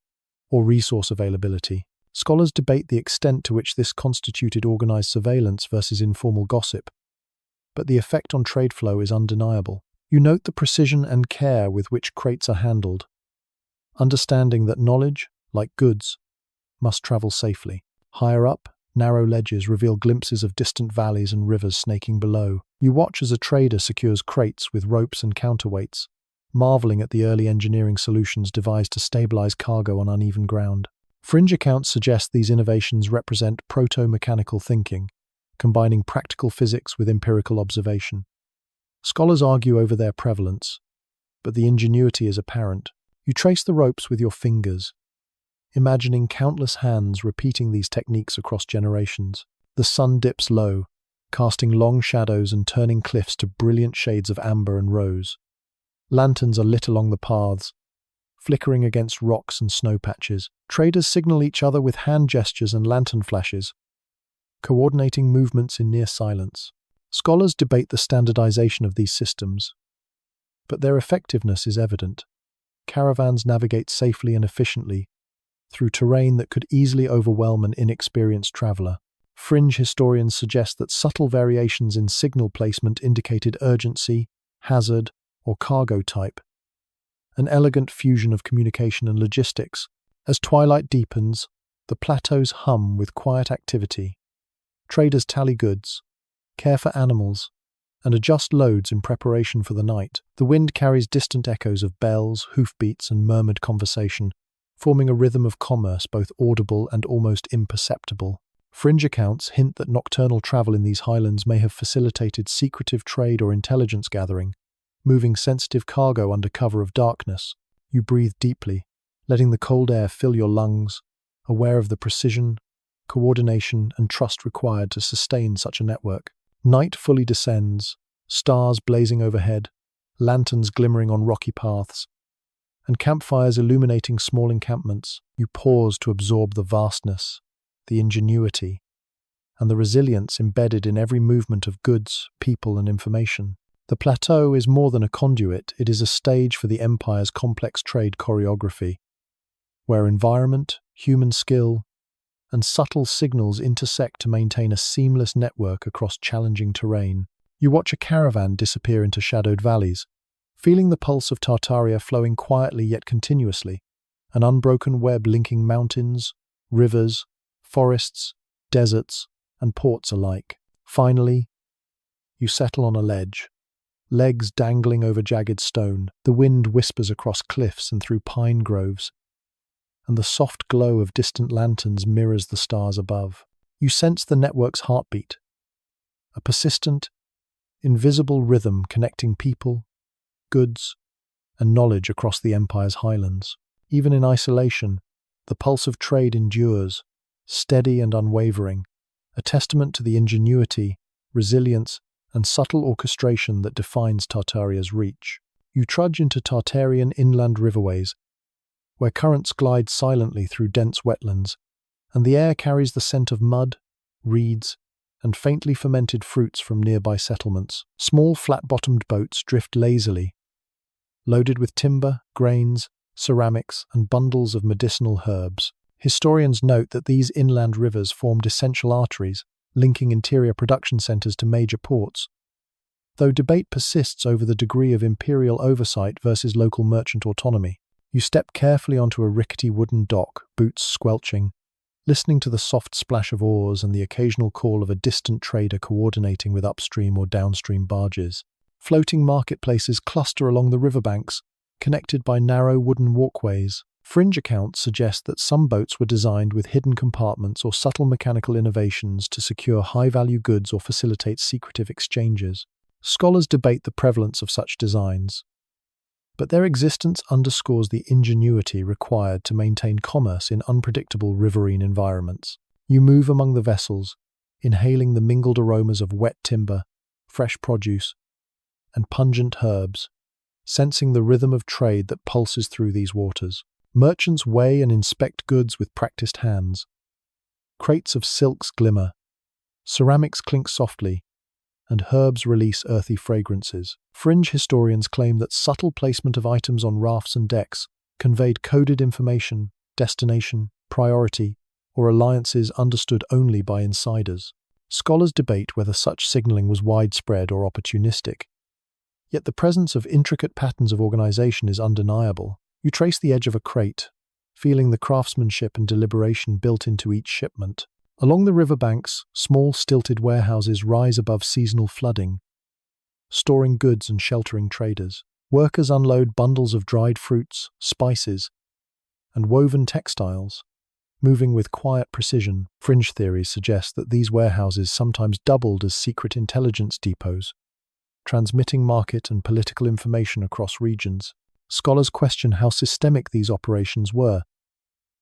or resource availability. Scholars debate the extent to which this constituted organized surveillance versus informal gossip, but the effect on trade flow is undeniable. You note the precision and care with which crates are handled, understanding that knowledge, like goods, must travel safely. Higher up, narrow ledges reveal glimpses of distant valleys and rivers snaking below. You watch as a trader secures crates with ropes and counterweights, marveling at the early engineering solutions devised to stabilize cargo on uneven ground. Fringe accounts suggest these innovations represent proto-mechanical thinking, combining practical physics with empirical observation. Scholars argue over their prevalence, but the ingenuity is apparent. You trace the ropes with your fingers, imagining countless hands repeating these techniques across generations. The sun dips low, casting long shadows and turning cliffs to brilliant shades of amber and rose. Lanterns are lit along the paths, flickering against rocks and snow patches. Traders signal each other with hand gestures and lantern flashes, coordinating movements in near silence. Scholars debate the standardization of these systems, but their effectiveness is evident. Caravans navigate safely and efficiently through terrain that could easily overwhelm an inexperienced traveler. Fringe historians suggest that subtle variations in signal placement indicated urgency, hazard, or cargo type, an elegant fusion of communication and logistics. As twilight deepens, the plateaus hum with quiet activity. Traders tally goods, care for animals, and adjust loads in preparation for the night. The wind carries distant echoes of bells, hoofbeats, and murmured conversation, forming a rhythm of commerce both audible and almost imperceptible. Fringe accounts hint that nocturnal travel in these highlands may have facilitated secretive trade or intelligence gathering, moving sensitive cargo under cover of darkness. You breathe deeply, letting the cold air fill your lungs, aware of the precision, coordination, and trust required to sustain such a network. Night fully descends, stars blazing overhead, lanterns glimmering on rocky paths, and campfires illuminating small encampments. You pause to absorb the vastness, the ingenuity, and the resilience embedded in every movement of goods, people, and information. The plateau is more than a conduit, it is a stage for the empire's complex trade choreography, where environment, human skill, and subtle signals intersect to maintain a seamless network across challenging terrain. You watch a caravan disappear into shadowed valleys, feeling the pulse of Tartaria flowing quietly yet continuously, an unbroken web linking mountains, rivers, forests, deserts, and ports alike. Finally, you settle on a ledge, legs dangling over jagged stone. The wind whispers across cliffs and through pine groves, and the soft glow of distant lanterns mirrors the stars above. You sense the network's heartbeat, a persistent, invisible rhythm connecting people, goods, and knowledge across the empire's highlands. Even in isolation, the pulse of trade endures, steady and unwavering, a testament to the ingenuity, resilience, and subtle orchestration that defines Tartaria's reach. You trudge into Tartarian inland riverways, where currents glide silently through dense wetlands, and the air carries the scent of mud, reeds, and faintly fermented fruits from nearby settlements. Small flat-bottomed boats drift lazily, loaded with timber, grains, ceramics, and bundles of medicinal herbs. Historians note that these inland rivers formed essential arteries, linking interior production centers to major ports, though debate persists over the degree of imperial oversight versus local merchant autonomy. You step carefully onto a rickety wooden dock, boots squelching, listening to the soft splash of oars and the occasional call of a distant trader coordinating with upstream or downstream barges. Floating marketplaces cluster along the riverbanks, connected by narrow wooden walkways. Fringe accounts suggest that some boats were designed with hidden compartments or subtle mechanical innovations to secure high-value goods or facilitate secretive exchanges. Scholars debate the prevalence of such designs, but their existence underscores the ingenuity required to maintain commerce in unpredictable riverine environments. You move among the vessels, inhaling the mingled aromas of wet timber, fresh produce, and pungent herbs, sensing the rhythm of trade that pulses through these waters. Merchants weigh and inspect goods with practiced hands. Crates of silks glimmer, ceramics clink softly, and herbs release earthy fragrances. Fringe historians claim that subtle placement of items on rafts and decks conveyed coded information, destination, priority, or alliances understood only by insiders. Scholars debate whether such signaling was widespread or opportunistic. Yet the presence of intricate patterns of organization is undeniable. You trace the edge of a crate, feeling the craftsmanship and deliberation built into each shipment. Along the riverbanks, small stilted warehouses rise above seasonal flooding, storing goods and sheltering traders. Workers unload bundles of dried fruits, spices, and woven textiles, moving with quiet precision. Fringe theories suggest that these warehouses sometimes doubled as secret intelligence depots, transmitting market and political information across regions. Scholars question how systemic these operations were,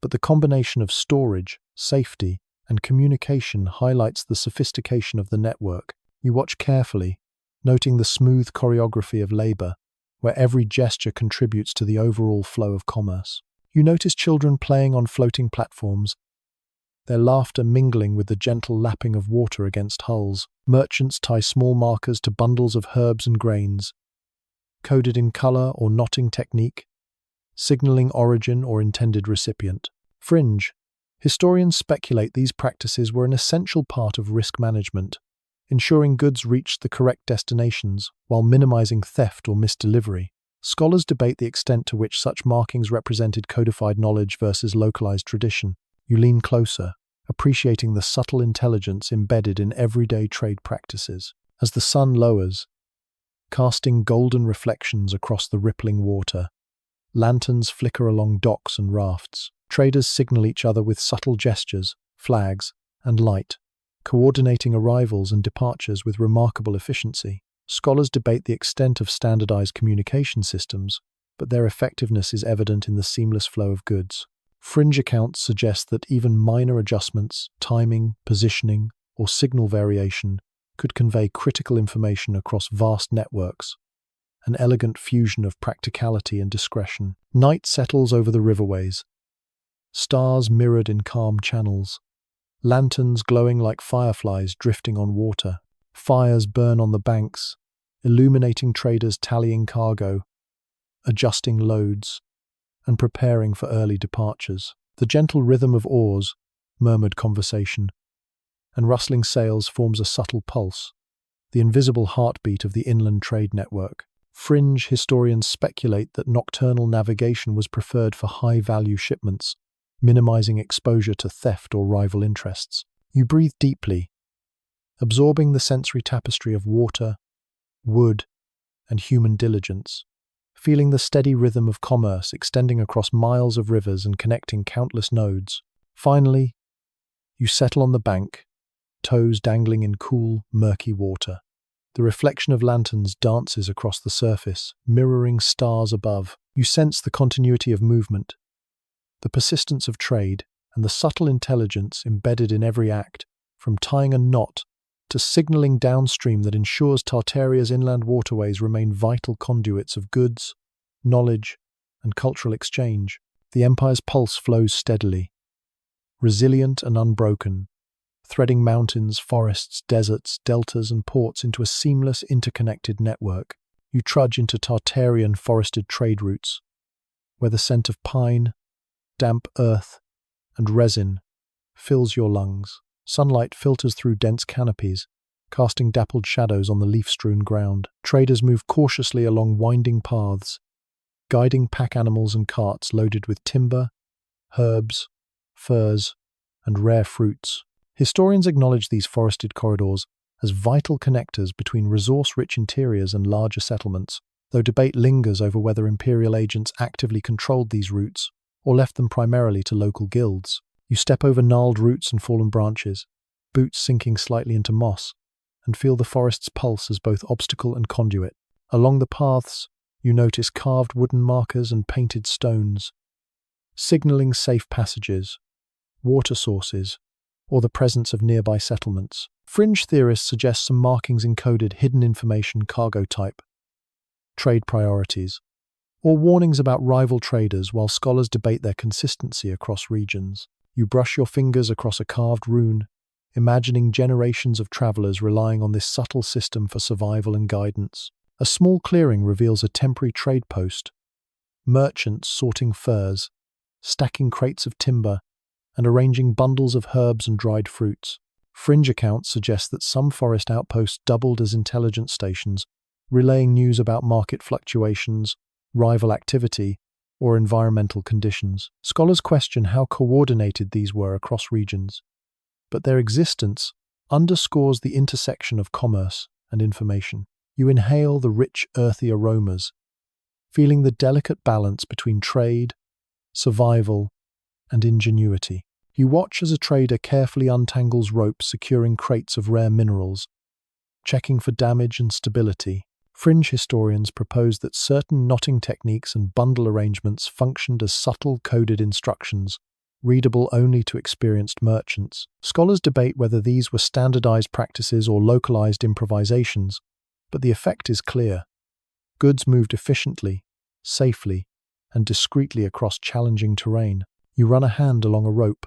but the combination of storage, safety, and communication highlights the sophistication of the network. You watch carefully, noting the smooth choreography of labor, where every gesture contributes to the overall flow of commerce. You notice children playing on floating platforms, their laughter mingling with the gentle lapping of water against hulls. Merchants tie small markers to bundles of herbs and grains, coded in color or knotting technique, signaling origin or intended recipient. Fringe historians speculate these practices were an essential part of risk management, ensuring goods reached the correct destinations while minimizing theft or misdelivery. Scholars debate the extent to which such markings represented codified knowledge versus localized tradition. You lean closer, appreciating the subtle intelligence embedded in everyday trade practices. As the sun lowers, casting golden reflections across the rippling water, lanterns flicker along docks and rafts. Traders signal each other with subtle gestures, flags, and light, coordinating arrivals and departures with remarkable efficiency. Scholars debate the extent of standardized communication systems, but their effectiveness is evident in the seamless flow of goods. Fringe accounts suggest that even minor adjustments, timing, positioning, or signal variation could convey critical information across vast networks, an elegant fusion of practicality and discretion. Night settles over the riverways, stars mirrored in calm channels, lanterns glowing like fireflies drifting on water. Fires burn on the banks, illuminating traders tallying cargo, adjusting loads, and preparing for early departures. The gentle rhythm of oars, murmured conversation, and rustling sails forms a subtle pulse, the invisible heartbeat of the inland trade network. Fringe historians speculate that nocturnal navigation was preferred for high-value shipments, minimizing exposure to theft or rival interests. You breathe deeply, absorbing the sensory tapestry of water, wood, and human diligence, feeling the steady rhythm of commerce extending across miles of rivers and connecting countless nodes. Finally, you settle on the bank, toes dangling in cool, murky water. The reflection of lanterns dances across the surface, mirroring stars above. You sense the continuity of movement, the persistence of trade, and the subtle intelligence embedded in every act, from tying a knot to signaling downstream that ensures Tartaria's inland waterways remain vital conduits of goods, knowledge, and cultural exchange. The empire's pulse flows steadily, resilient and unbroken, threading mountains, forests, deserts, deltas, and ports into a seamless, interconnected network. You trudge into Tartarian forested trade routes, where the scent of pine, damp earth, and resin fills your lungs. Sunlight filters through dense canopies, casting dappled shadows on the leaf-strewn ground. Traders move cautiously along winding paths, guiding pack animals and carts loaded with timber, herbs, furs, and rare fruits. Historians acknowledge these forested corridors as vital connectors between resource-rich interiors and larger settlements, though debate lingers over whether imperial agents actively controlled these routes or left them primarily to local guilds. You step over gnarled roots and fallen branches, boots sinking slightly into moss, and feel the forest's pulse as both obstacle and conduit. Along the paths, You notice carved wooden markers and painted stones, signaling safe passages, water sources, or the presence of nearby settlements. Fringe theorists suggest some markings encoded hidden information, cargo type, trade priorities, or warnings about rival traders, while scholars debate their consistency across regions. You brush your fingers across a carved rune, imagining generations of travelers relying on this subtle system for survival and guidance. A small clearing reveals a temporary trade post, merchants sorting furs, stacking crates of timber, and arranging bundles of herbs and dried fruits. Fringe accounts suggest that some forest outposts doubled as intelligence stations, relaying news about market fluctuations, rival activity, or environmental conditions. Scholars question how coordinated these were across regions, but their existence underscores the intersection of commerce and information. You inhale the rich, earthy aromas, feeling the delicate balance between trade, survival, and ingenuity. You watch as a trader carefully untangles ropes securing crates of rare minerals, checking for damage and stability. Fringe historians propose that certain knotting techniques and bundle arrangements functioned as subtle coded instructions, readable only to experienced merchants. Scholars debate whether these were standardized practices or localized improvisations, but the effect is clear. Goods moved efficiently, safely, and discreetly across challenging terrain. You run a hand along a rope,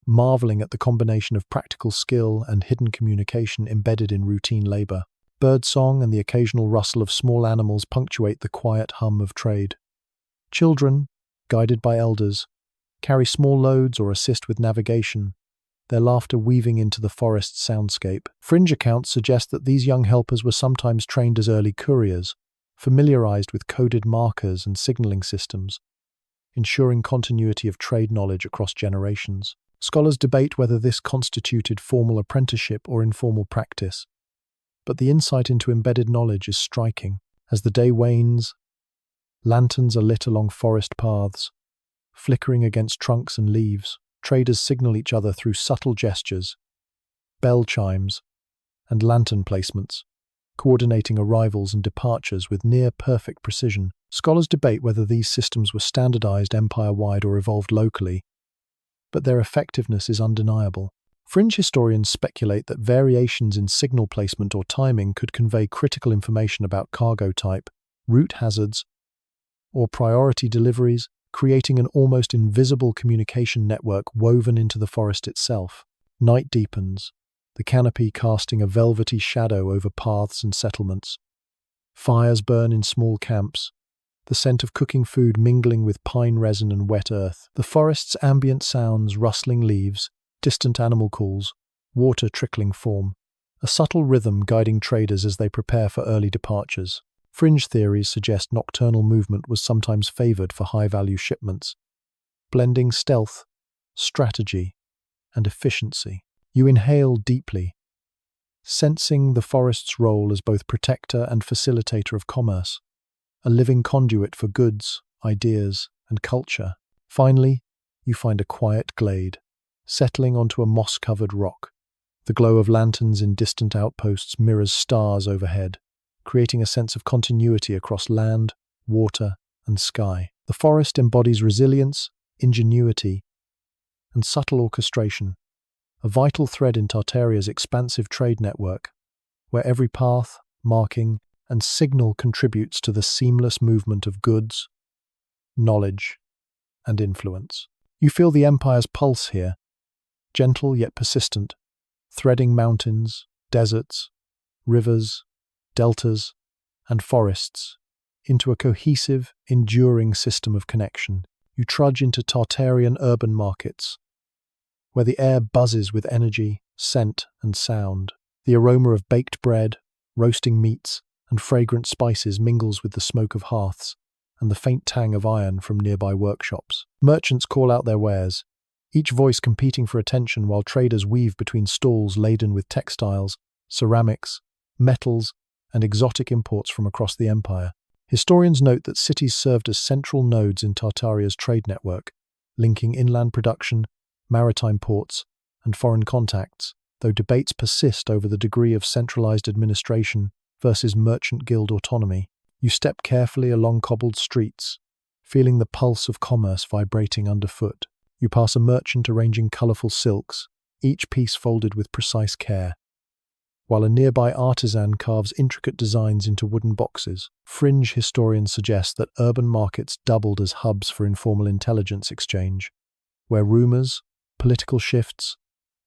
marveling at the combination of practical skill and hidden communication embedded in routine labor. Birdsong and the occasional rustle of small animals punctuate the quiet hum of trade. Children, guided by elders, carry small loads or assist with navigation, their laughter weaving into the forest's soundscape. Fringe accounts suggest that these young helpers were sometimes trained as early couriers, familiarized with coded markers and signaling systems, ensuring continuity of trade knowledge across generations. Scholars debate whether this constituted formal apprenticeship or informal practice, but the insight into embedded knowledge is striking. As the day wanes, lanterns are lit along forest paths, flickering against trunks and leaves. Traders signal each other through subtle gestures, bell chimes, and lantern placements, coordinating arrivals and departures with near-perfect precision. Scholars debate whether these systems were standardized empire-wide or evolved locally, but their effectiveness is undeniable. Fringe historians speculate that variations in signal placement or timing could convey critical information about cargo type, route hazards, or priority deliveries, creating an almost invisible communication network woven into the forest itself. Night deepens, the canopy casting a velvety shadow over paths and settlements. Fires burn in small camps, the scent of cooking food mingling with pine resin and wet earth. The forest's ambient sounds, rustling leaves, distant animal calls, water trickling form a subtle rhythm guiding traders as they prepare for early departures. Fringe theories suggest nocturnal movement was sometimes favored for high-value shipments, blending stealth, strategy, and efficiency. You inhale deeply, sensing the forest's role as both protector and facilitator of commerce, a living conduit for goods, ideas, and culture. Finally, you find a quiet glade, settling onto a moss-covered rock. The glow of lanterns in distant outposts mirrors stars overhead, creating a sense of continuity across land, water, and sky. The forest embodies resilience, ingenuity, and subtle orchestration, a vital thread in Tartaria's expansive trade network, where every path, marking, and signal contributes to the seamless movement of goods, knowledge, and influence. You feel the Empire's pulse here, gentle yet persistent, threading mountains, deserts, rivers, deltas, and forests into a cohesive, enduring system of connection. You trudge into Tartarian urban markets, where the air buzzes with energy, scent, and sound. The aroma of baked bread, roasting meats, and fragrant spices mingles with the smoke of hearths and the faint tang of iron from nearby workshops. Merchants call out their wares, each voice competing for attention while traders weave between stalls laden with textiles, ceramics, metals, and exotic imports from across the empire. Historians note that cities served as central nodes in Tartaria's trade network, linking inland production, maritime ports, and foreign contacts, though debates persist over the degree of centralized administration versus merchant guild autonomy. You step carefully along cobbled streets, feeling the pulse of commerce vibrating underfoot. You pass a merchant arranging colorful silks, each piece folded with precise care, while a nearby artisan carves intricate designs into wooden boxes. Fringe historians suggest that urban markets doubled as hubs for informal intelligence exchange, where rumors, political shifts,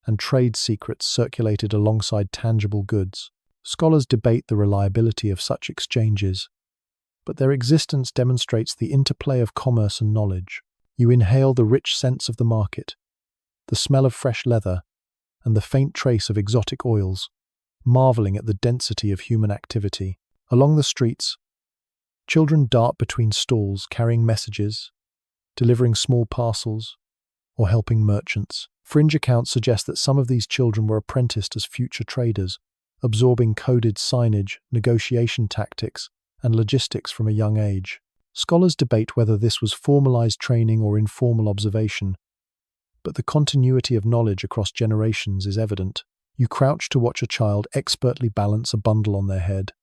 and trade secrets circulated alongside tangible goods. Scholars debate the reliability of such exchanges, but their existence demonstrates the interplay of commerce and knowledge. You inhale the rich scents of the market, the smell of fresh leather, and the faint trace of exotic oils, marveling at the density of human activity. Along the streets, children dart between stalls carrying messages, delivering small parcels, or helping merchants. Fringe accounts suggest that some of these children were apprenticed as future traders, absorbing coded signage, negotiation tactics, and logistics from a young age. Scholars debate whether this was formalized training or informal observation, but the continuity of knowledge across generations is evident. You crouch to watch a child expertly balance a bundle on their head,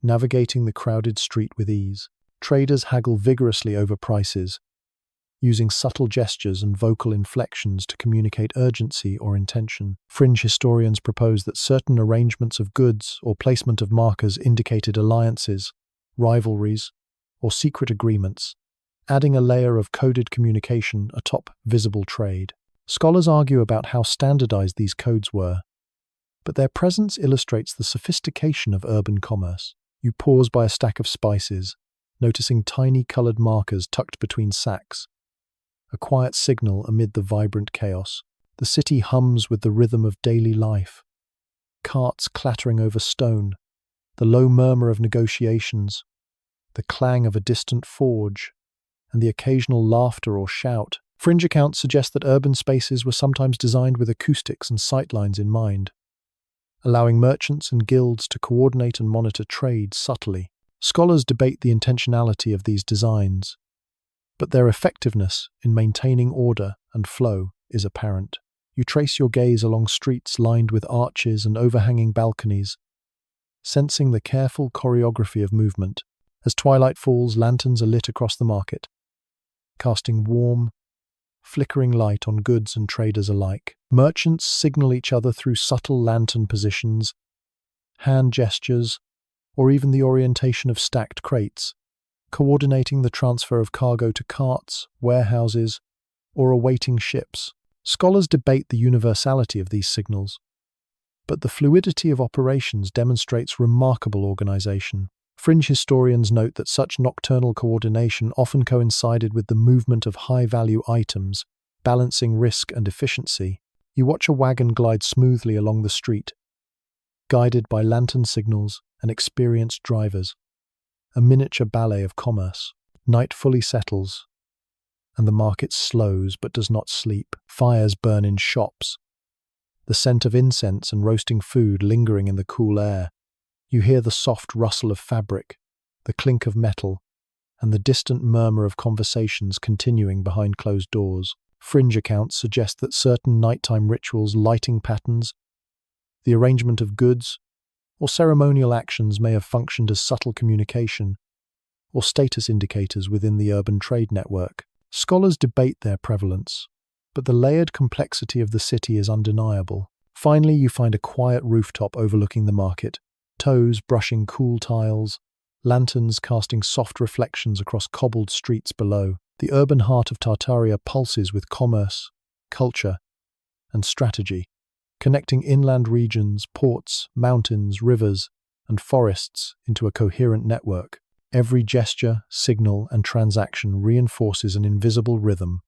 navigating the crowded street with ease. Traders haggle vigorously over prices, using subtle gestures and vocal inflections to communicate urgency or intention. Fringe historians propose that certain arrangements of goods or placement of markers indicated alliances, rivalries, or secret agreements, adding a layer of coded communication atop visible trade. Scholars argue about how standardized these codes were, but their presence illustrates the sophistication of urban commerce. You pause by a stack of spices, noticing tiny colored markers tucked between sacks, a quiet signal amid the vibrant chaos. The city hums with the rhythm of daily life, carts clattering over stone, the low murmur of negotiations, the clang of a distant forge, and the occasional laughter or shout. Fringe accounts suggest that urban spaces were sometimes designed with acoustics and sightlines in mind, allowing merchants and guilds to coordinate and monitor trade subtly. Scholars debate the intentionality of these designs, but their effectiveness in maintaining order and flow is apparent. You trace your gaze along streets lined with arches and overhanging balconies, sensing the careful choreography of movement. As twilight falls, lanterns are lit across the market, casting warm, flickering light on goods and traders alike. Merchants signal each other through subtle lantern positions, hand gestures, or even the orientation of stacked crates, coordinating the transfer of cargo to carts, warehouses, or awaiting ships. Scholars debate the universality of these signals, but the fluidity of operations demonstrates remarkable organization. Fringe historians note that such nocturnal coordination often coincided with the movement of high-value items, balancing risk and efficiency. You watch a wagon glide smoothly along the street, guided by lantern signals and experienced drivers, a miniature ballet of commerce. Night fully settles, and the market slows but does not sleep. Fires burn in shops, the scent of incense and roasting food lingering in the cool air. You hear the soft rustle of fabric, the clink of metal, and the distant murmur of conversations continuing behind closed doors. Fringe accounts suggest that certain nighttime rituals, lighting patterns, the arrangement of goods, or ceremonial actions may have functioned as subtle communication or status indicators within the urban trade network. Scholars debate their prevalence, but the layered complexity of the city is undeniable. Finally, you find a quiet rooftop overlooking the market, toes brushing cool tiles, lanterns casting soft reflections across cobbled streets below. The urban heart of Tartaria pulses with commerce, culture, and strategy, connecting inland regions, ports, mountains, rivers, and forests into a coherent network. Every gesture, signal, and transaction reinforces an invisible rhythm,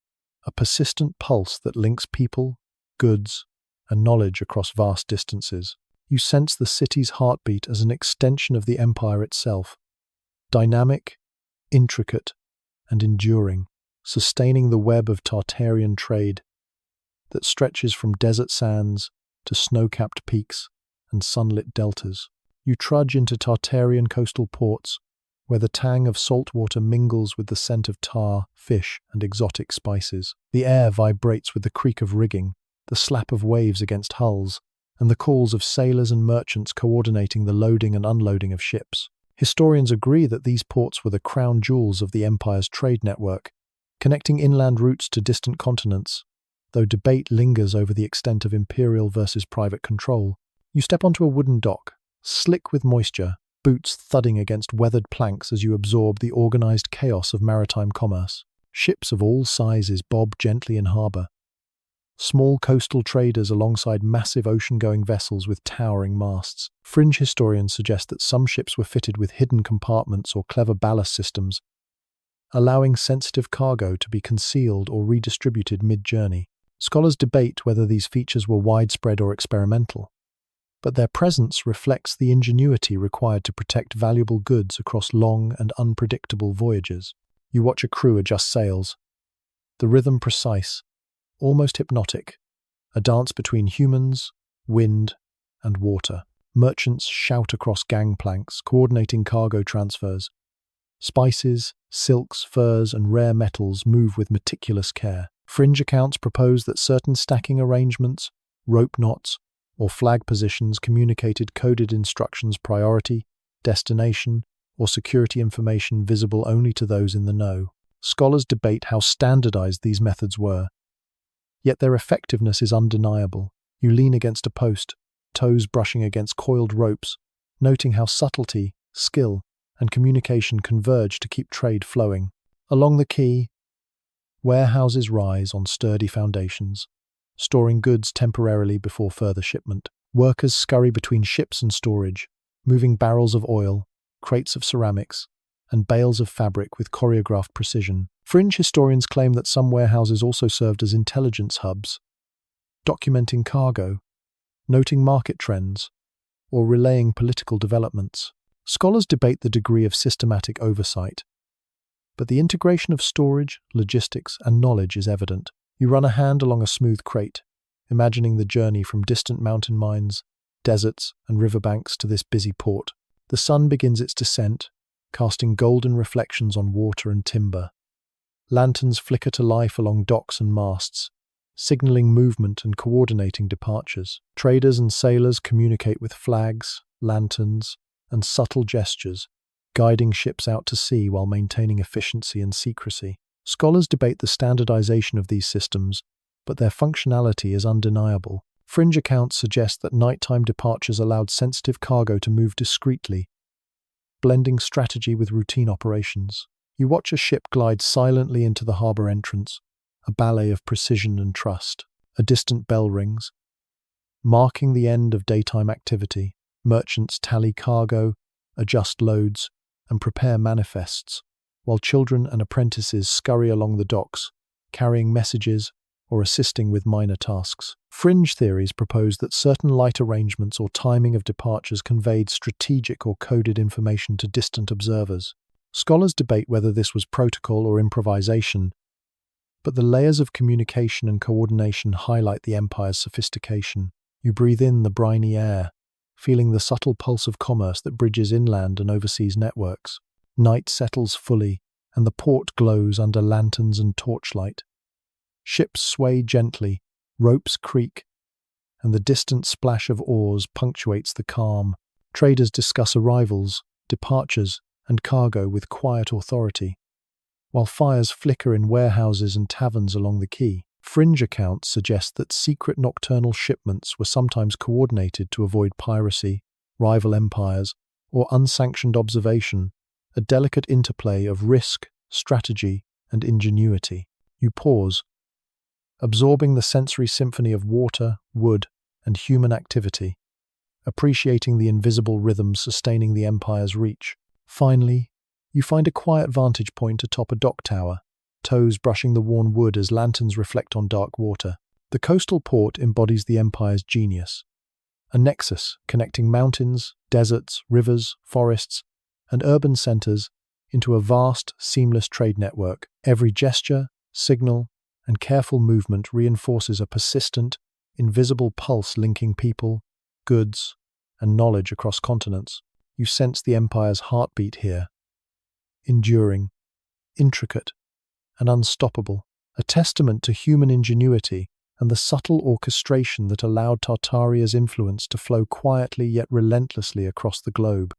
a persistent pulse that links people, goods, and knowledge across vast distances. You sense the city's heartbeat as an extension of the empire itself, dynamic, intricate, and enduring, sustaining the web of Tartarian trade that stretches from desert sands to snow-capped peaks and sunlit deltas. You trudge into Tartarian coastal ports, where the tang of salt water mingles with the scent of tar, fish, and exotic spices. The air vibrates with the creak of rigging, the slap of waves against hulls, and the calls of sailors and merchants coordinating the loading and unloading of ships. Historians agree that these ports were the crown jewels of the empire's trade network, connecting inland routes to distant continents, though debate lingers over the extent of imperial versus private control. You step onto a wooden dock, slick with moisture, boots thudding against weathered planks as you absorb the organized chaos of maritime commerce. Ships of all sizes bob gently in harbor. Small coastal traders alongside massive ocean-going vessels with towering masts. Fringe historians suggest that some ships were fitted with hidden compartments or clever ballast systems, allowing sensitive cargo to be concealed or redistributed mid-journey. Scholars debate whether these features were widespread or experimental, but their presence reflects the ingenuity required to protect valuable goods across long and unpredictable voyages. You watch a crew adjust sails, the rhythm precise, almost hypnotic, a dance between humans, wind, and water. Merchants shout across gangplanks, coordinating cargo transfers. Spices, silks, furs, and rare metals move with meticulous care. Fringe accounts propose that certain stacking arrangements, rope knots, or flag positions communicated coded instructions, priority, destination, or security information visible only to those in the know. Scholars debate how standardized these methods were, yet their effectiveness is undeniable. You lean against a post, toes brushing against coiled ropes, noting how subtlety, skill, and communication converge to keep trade flowing. Along the quay, warehouses rise on sturdy foundations, storing goods temporarily before further shipment. Workers scurry between ships and storage, moving barrels of oil, crates of ceramics, and bales of fabric with choreographed precision. Fringe historians claim that some warehouses also served as intelligence hubs, documenting cargo, noting market trends, or relaying political developments. Scholars debate the degree of systematic oversight, but the integration of storage, logistics, and knowledge is evident. You run a hand along a smooth crate, imagining the journey from distant mountain mines, deserts, and riverbanks to this busy port. The sun begins its descent, casting golden reflections on water and timber. Lanterns flicker to life along docks and masts, signaling movement and coordinating departures. Traders and sailors communicate with flags, lanterns, and subtle gestures, guiding ships out to sea while maintaining efficiency and secrecy. Scholars debate the standardization of these systems, but their functionality is undeniable. Fringe accounts suggest that nighttime departures allowed sensitive cargo to move discreetly, blending strategy with routine operations. You watch a ship glide silently into the harbor entrance, a ballet of precision and trust. A distant bell rings, marking the end of daytime activity. Merchants tally cargo, adjust loads, and prepare manifests, while children and apprentices scurry along the docks, carrying messages or assisting with minor tasks. Fringe theories propose that certain light arrangements or timing of departures conveyed strategic or coded information to distant observers. Scholars debate whether this was protocol or improvisation, but the layers of communication and coordination highlight the empire's sophistication. You breathe in the briny air, feeling the subtle pulse of commerce that bridges inland and overseas networks. Night settles fully, and the port glows under lanterns and torchlight. Ships sway gently, ropes creak, and the distant splash of oars punctuates the calm. Traders discuss arrivals, departures, and cargo with quiet authority, while fires flicker in warehouses and taverns along the quay. Fringe accounts suggest that secret nocturnal shipments were sometimes coordinated to avoid piracy, rival empires, or unsanctioned observation, a delicate interplay of risk, strategy, and ingenuity. You pause, absorbing the sensory symphony of water, wood, and human activity, appreciating the invisible rhythms sustaining the empire's reach. Finally, you find a quiet vantage point atop a dock tower, toes brushing the worn wood as lanterns reflect on dark water. The coastal port embodies the empire's genius, a nexus connecting mountains, deserts, rivers, forests, and urban centers into a vast, seamless trade network. Every gesture, signal, and careful movement reinforces a persistent, invisible pulse linking people, goods, and knowledge across continents. You sense the empire's heartbeat here, enduring, intricate, and unstoppable, a testament to human ingenuity and the subtle orchestration that allowed Tartaria's influence to flow quietly yet relentlessly across the globe.